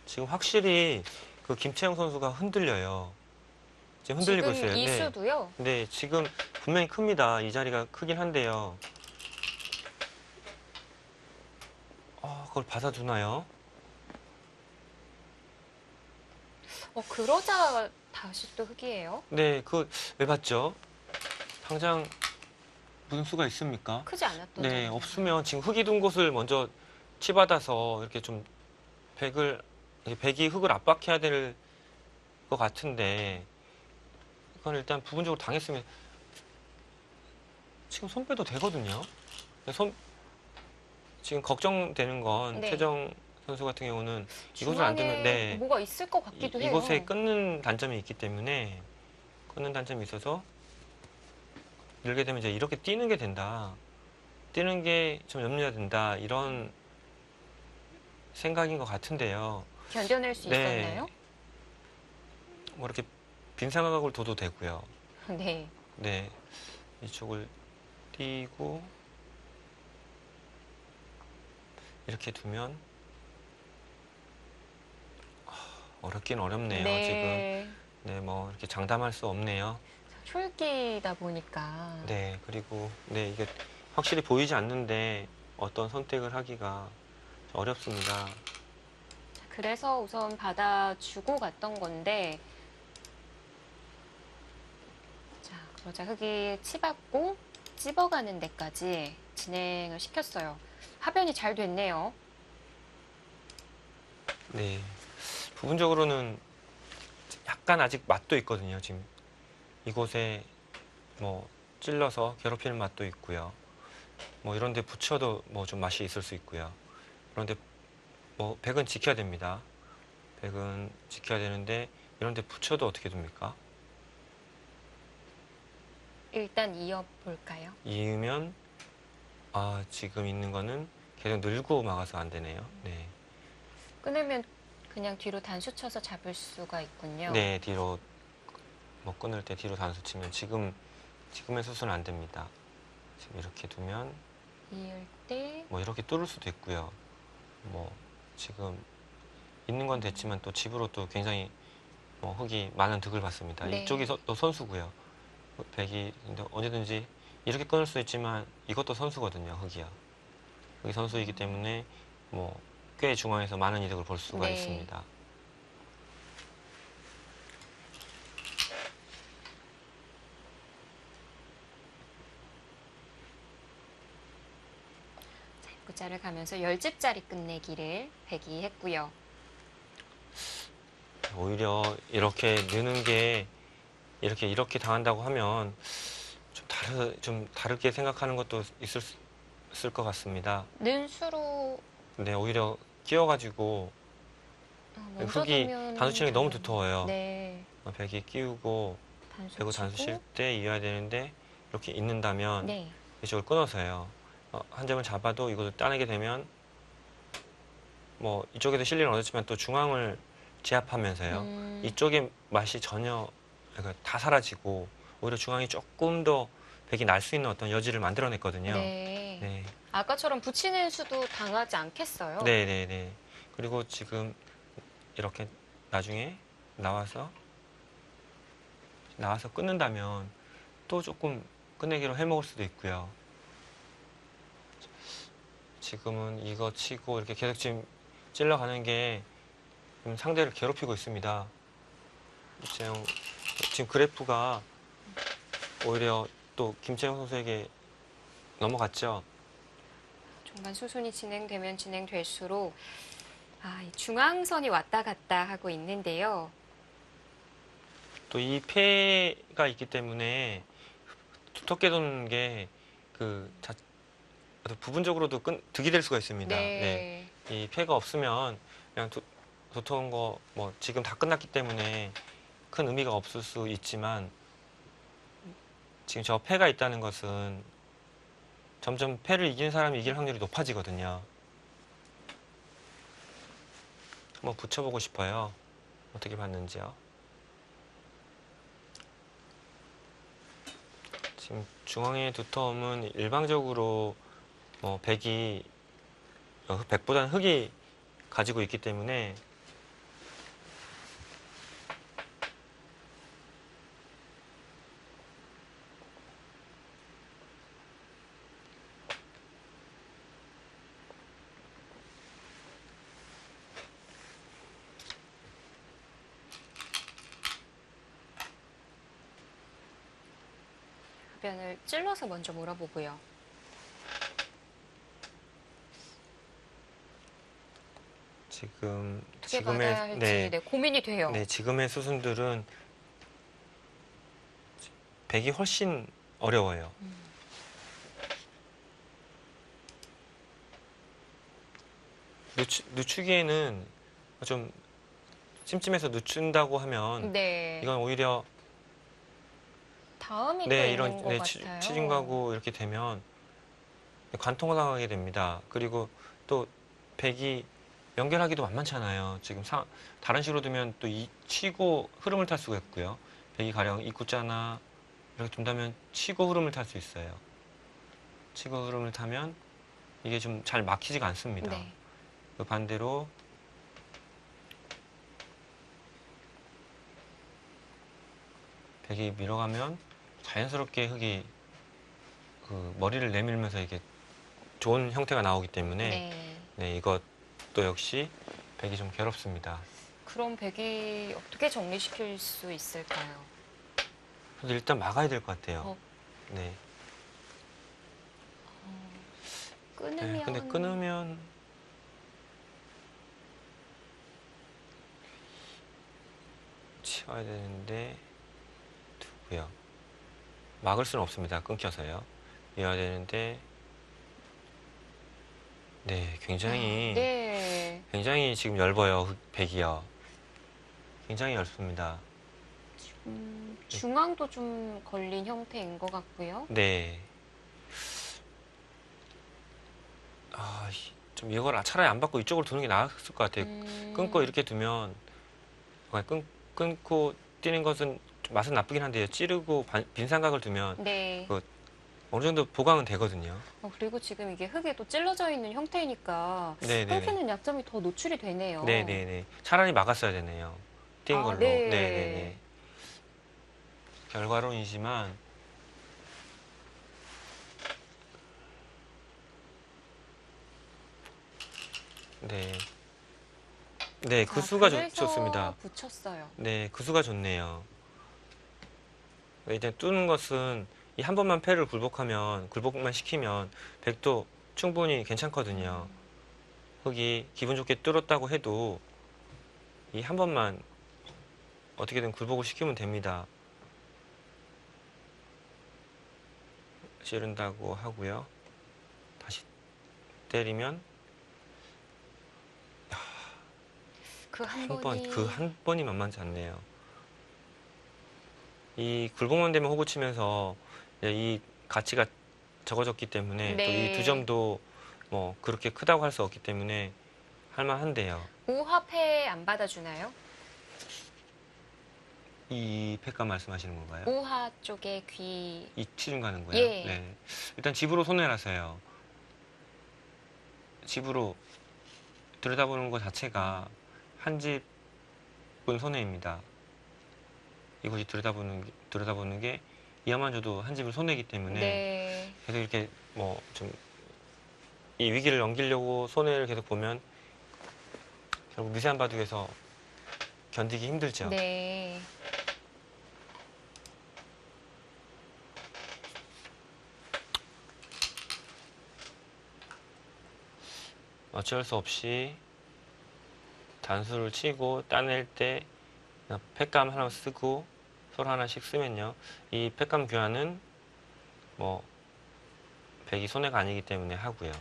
지금 확실히 그 김채영 선수가 흔들려요. 지금 흔들리고 지금 있어요. 이 네. 수도요. 네, 지금 분명히 큽니다. 이 자리가 크긴 한데요. 그걸 받아두나요? 그러자 다시 또 흙이에요. 네, 왜 받죠? 당장 무슨 수가 있습니까? 크지 않았던 네, 점이잖아요. 없으면 지금 흙이 둔 곳을 먼저 치받아서 이렇게 좀 백이 흙을 압박해야 될 것 같은데 이건 일단 부분적으로 당했으면 지금 손 빼도 되거든요. 지금 걱정되는 건 네. 최정 선수 같은 경우는 이곳을 안 두면 중앙에 뭐가 있을 것 같기도 해요. 이곳에 끊는 단점이 있기 때문에 끊는 단점이 있어서 이렇게 되면 이제 이렇게 뛰는 게 된다. 뛰는 게 좀 염려가 된다. 이런 생각인 것 같은데요. 견뎌낼 수 네. 있었나요? 뭐 이렇게 빈 사각을 둬도 되고요. 네. 네. 이쪽을 띄고 이렇게 두면 어렵긴 어렵네요. 네. 지금 네, 뭐 이렇게 장담할 수 없네요. 쫄기다 보니까. 네, 그리고 네, 이게 확실히 보이지 않는데 어떤 선택을 하기가 어렵습니다. 그래서 우선 받아주고 갔던 건데, 자, 그러자 흙이 치받고 찝어가는 데까지 진행을 시켰어요. 하변이 잘 됐네요. 네, 부분적으로는 약간 아직 맛도 있거든요. 지금 이곳에 뭐 찔러서 괴롭히는 맛도 있고요. 뭐 이런 데 붙여도 뭐 좀 맛이 있을 수 있고요. 그런데 뭐 백은 지켜야 됩니다. 백은 지켜야 되는데 이런 데 붙여도 어떻게 됩니까? 일단 이어볼까요? 이으면 지금 있는 거는 계속 늘고 막아서 안 되네요. 네. 끊으면 그냥 뒤로 단수 쳐서 잡을 수가 있군요. 네, 뒤로 뭐 끊을 때 뒤로 단수 치면 지금의 수순은 안 됩니다. 지금 이렇게 두면 이을 때 뭐 이렇게 뚫을 수도 있고요. 뭐 지금 있는 건 됐지만 또 집으로 또 굉장히 뭐 흙이 많은 득을 받습니다. 네. 이쪽이 또 선수고요. 백이 근데 언제든지 이렇게 끊을 수 있지만 이것도 선수거든요. 흙이야. 흙이 선수이기 때문에 뭐 꽤 중앙에서 많은 이득을 볼 수가 네. 있습니다. 구자를 가면서 10집짜리 끝내기를 백이 했고요. 오히려 이렇게 느는 게 이렇게 당한다고 하면 좀 다르게 생각하는 것도 있을 것 같습니다. 는 수로 근데 오히려 끼워가지고 먼저 흙이 두면 단수 치는 게 너무 잘 두터워요. 네. 백이 끼우고 배구 단수 치고. 칠 때 이어야 되는데 이렇게 있는다면 네. 이쪽을 끊어서요. 한 점을 잡아도 이것을 따내게 되면 뭐 이쪽에도 실리는 얻었지만 또 중앙을 제압하면서요. 이쪽의 맛이 전혀 그러니까 다 사라지고 오히려 중앙이 조금 더 백이 날 수 있는 어떤 여지를 만들어냈거든요. 네. 네. 아까처럼 붙이는 수도 당하지 않겠어요. 네네네. 그리고 지금 이렇게 나중에 나와서 끊는다면 또 조금 끝내기로 해먹을 수도 있고요. 지금은 이거 치고 이렇게 계속 지금 찔러가는 게 상대를 괴롭히고 있습니다. 지금 그래프가 오히려 또 김채영 선수에게 넘어갔죠. 중간 수순이 진행되면 진행될수록 이 중앙선이 왔다 갔다 하고 있는데요. 또 이 패가 있기 때문에 두텁게 도는 게 부분적으로도 득이 될 수가 있습니다. 네. 이 패가 없으면 그냥 도통한 거 뭐 지금 다 끝났기 때문에 큰 의미가 없을 수 있지만 지금 저 패가 있다는 것은 점점 패를 이기는 사람이 이길 확률이 높아지거든요. 한번 붙여보고 싶어요. 어떻게 봤는지요. 지금 중앙의 두터움은 일방적으로 백이 백보다는 흑이 가지고 있기 때문에 흡연을 찔러서 먼저 몰아보고요. 어떻게 받아야 할지 네, 고민이 돼요. 네, 지금의 수순들은 백이 훨씬 어려워요. 늦추기에는 좀 찜찜해서 늦춘다고 하면 네. 이건 오히려 다음이 또 네, 있는 이런 것 네, 같아요. 치중가고 이렇게 되면 관통을 당하게 됩니다. 그리고 또 백이 연결하기도 만만찮아요. 지금 다른 식으로 두면 또 치고 흐름을 탈 수가 있고요. 백이 가령 입구자나 이렇게 둔다면 치고 흐름을 탈 수 있어요. 치고 흐름을 타면 이게 좀 잘 막히지가 않습니다. 네. 그 반대로 백이 밀어가면 자연스럽게 흑이 그 머리를 내밀면서 이게 좋은 형태가 나오기 때문에 네. 네, 이것도 역시 백이 좀 괴롭습니다. 그럼 백이 어떻게 정리시킬 수 있을까요? 그래서 일단 막아야 될 것 같아요. 어. 네. 끊으면. 네, 근데 끊으면 치워야 되는데 두고요. 막을 수는 없습니다. 끊겨서요. 이어야 되는데 네, 네. 굉장히 지금 얇아요. 백이요. 굉장히 얇습니다. 중앙도 좀 걸린 형태인 것 같고요. 네. 좀 이걸 차라리 안 받고 이쪽으로 두는 게 나았을 것 같아요. 끊고 이렇게 두면 끊고 뛰는 것은 좀 맛은 나쁘긴 한데요. 찌르고 빈 삼각을 두면 네. 어느 정도 보강은 되거든요. 그리고 지금 이게 흙에 또 찔러져 있는 형태니까 네네네. 흙에는 약점이 더 노출이 되네요. 네네네. 차라리 막았어야 되네요. 뛴 걸로. 네. 네네네. 결과론이지만 네. 네, 그 수가 그래서 좋습니다. 붙였어요. 네, 그 수가 좋네요. 이제 뚜는 것은 이 한 번만 패를 굴복만 시키면 백도 충분히 괜찮거든요. 흙이 기분 좋게 뚫었다고 해도 이 한 번만 어떻게든 굴복을 시키면 됩니다. 찌른다고 하고요. 다시 때리면 그 한 번이 만만치 않네요. 이 굴복만 되면 호구 치면서 이 가치가 적어졌기 때문에 네. 또 이 두 점도 뭐 그렇게 크다고 할 수 없기 때문에 할만한데요. 우합해 안 받아주나요? 이 패가 말씀하시는 건가요? 우하 쪽에 귀. 이 치중 가는 거요? 예. 네. 일단 집으로 손해라서요. 집으로 들여다보는 것 자체가 한 집은 손해입니다. 이것이 들여다보는 게 이하만 줘도 한 집을 손해이기 때문에 네. 계속 이렇게 좀 이 위기를 넘기려고 손해를 계속 보면 결국 미세한 바둑에서 견디기 힘들죠. 네. 어쩔 수 없이 단수를 치고 따낼 때 팩감 하나 쓰고 서로 하나씩 쓰면요. 이 팩감 교환은 백이 손해가 아니기 때문에 하고요.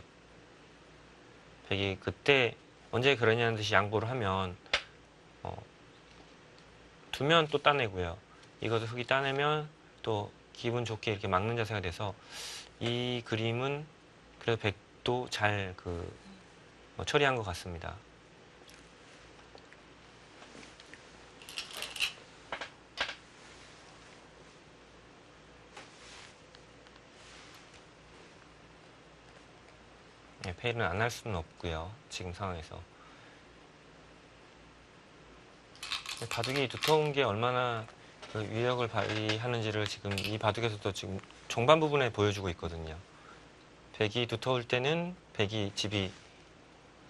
백이 그때 언제 그러냐는 듯이 양보를 하면 두면 또 따내고요. 이것을 흙이 따내면 또 기분 좋게 이렇게 막는 자세가 돼서 이 그림은 그래도 백도 잘 처리한 것 같습니다. 네, 페일은 안 할 수는 없고요. 지금 상황에서. 바둑이 두터운 게 얼마나 위력을 발휘하는지를 지금 이 바둑에서도 지금 종반 부분에 보여주고 있거든요. 백이 두터울 때는 백이 집이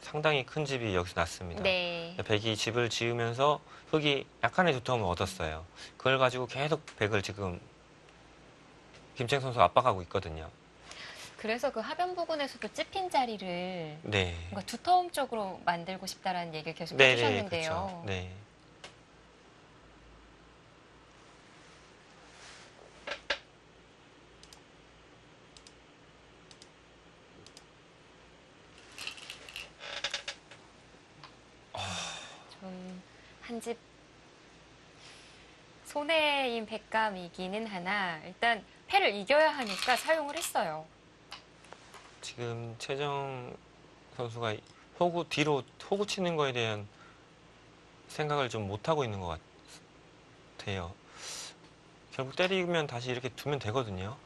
상당히 큰 집이 여기서 났습니다. 네. 백이 집을 지으면서 흙이 약간의 두터움을 얻었어요. 그걸 가지고 계속 백을 지금 김채영 선수 압박하고 있거든요. 그래서 그 하변 부분에서도 찝힌 자리를 네. 뭔가 두터움 쪽으로 만들고 싶다라는 얘기를 계속 네, 해주셨는데요. 그렇죠. 네. 좀 한 집 손해인 백감이기는 하나 일단 패를 이겨야 하니까 사용을 했어요. 지금 최정 선수가 뒤로 호구 치는 거에 대한 생각을 좀 못하고 있는 것 같아요. 결국 때리면 다시 이렇게 두면 되거든요.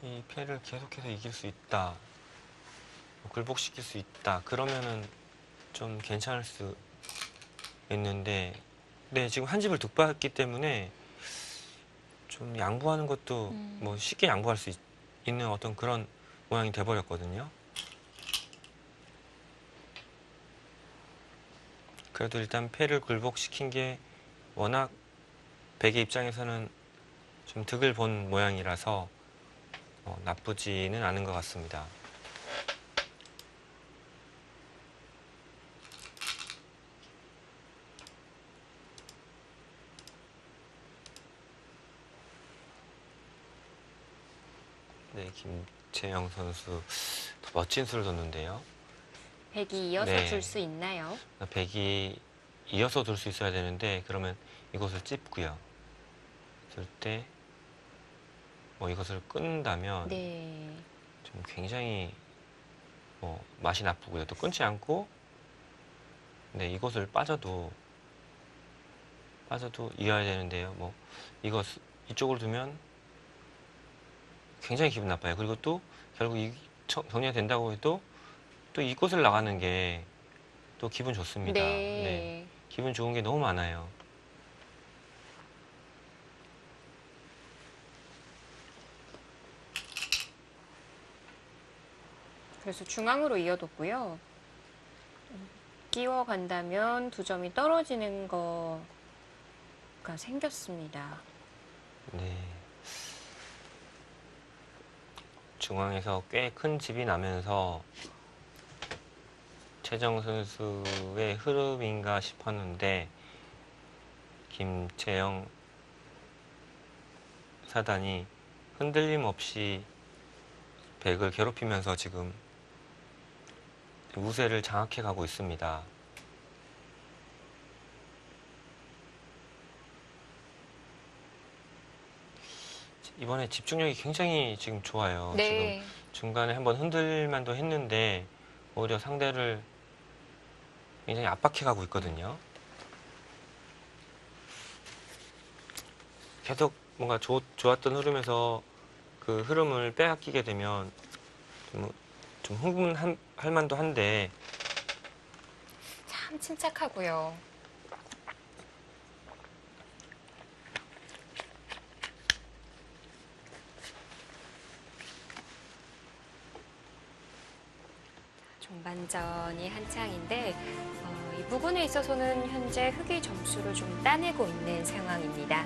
이 패를 계속해서 이길 수 있다. 굴복시킬 수 있다. 그러면은 좀 괜찮을 수 있는데, 네, 지금 한 집을 득봤기 때문에 좀 양보하는 것도 뭐 쉽게 양보할 수 있는 어떤 그런 모양이 돼버렸거든요. 그래도 일단 패를 굴복시킨 게 워낙 백의 입장에서는 좀 득을 본 모양이라서 나쁘지는 않은 것 같습니다. 네, 김채영 선수 더 멋진 수를 뒀는데요. 백이 이어서 네. 둘 수 있나요? 백이 이어서 둘 수 있어야 되는데 그러면 이것을 찝고요. 들 때 이것을 끊는다면 네. 좀 굉장히 맛이 나쁘고요. 또 끊지 않고 네, 이것을 빠져도 이어야 되는데요. 이쪽으로 두면 굉장히 기분 나빠요. 그리고 또 결국 정리가 된다고 해도 또 이곳을 나가는 게 또 기분 좋습니다. 네. 기분 좋은 게 너무 많아요. 그래서 중앙으로 이어뒀고요. 끼워간다면 두 점이 떨어지는 거가 생겼습니다. 네. 중앙에서 꽤 큰 집이 나면서 최정 선수의 흐름인가 싶었는데 김채영 사단이 흔들림 없이 백을 괴롭히면서 지금 우세를 장악해 가고 있습니다. 이번에 집중력이 굉장히 지금 좋아요. 네. 지금 중간에 한번 흔들만도 했는데 오히려 상대를 굉장히 압박해 가고 있거든요. 계속 뭔가 좋았던 흐름에서 그 흐름을 빼앗기게 되면 좀 흥분할 만도 한데 참 침착하고요. 종반전이 한창인데 이 부분에 있어서는 현재 흑이 점수를 좀 따내고 있는 상황입니다.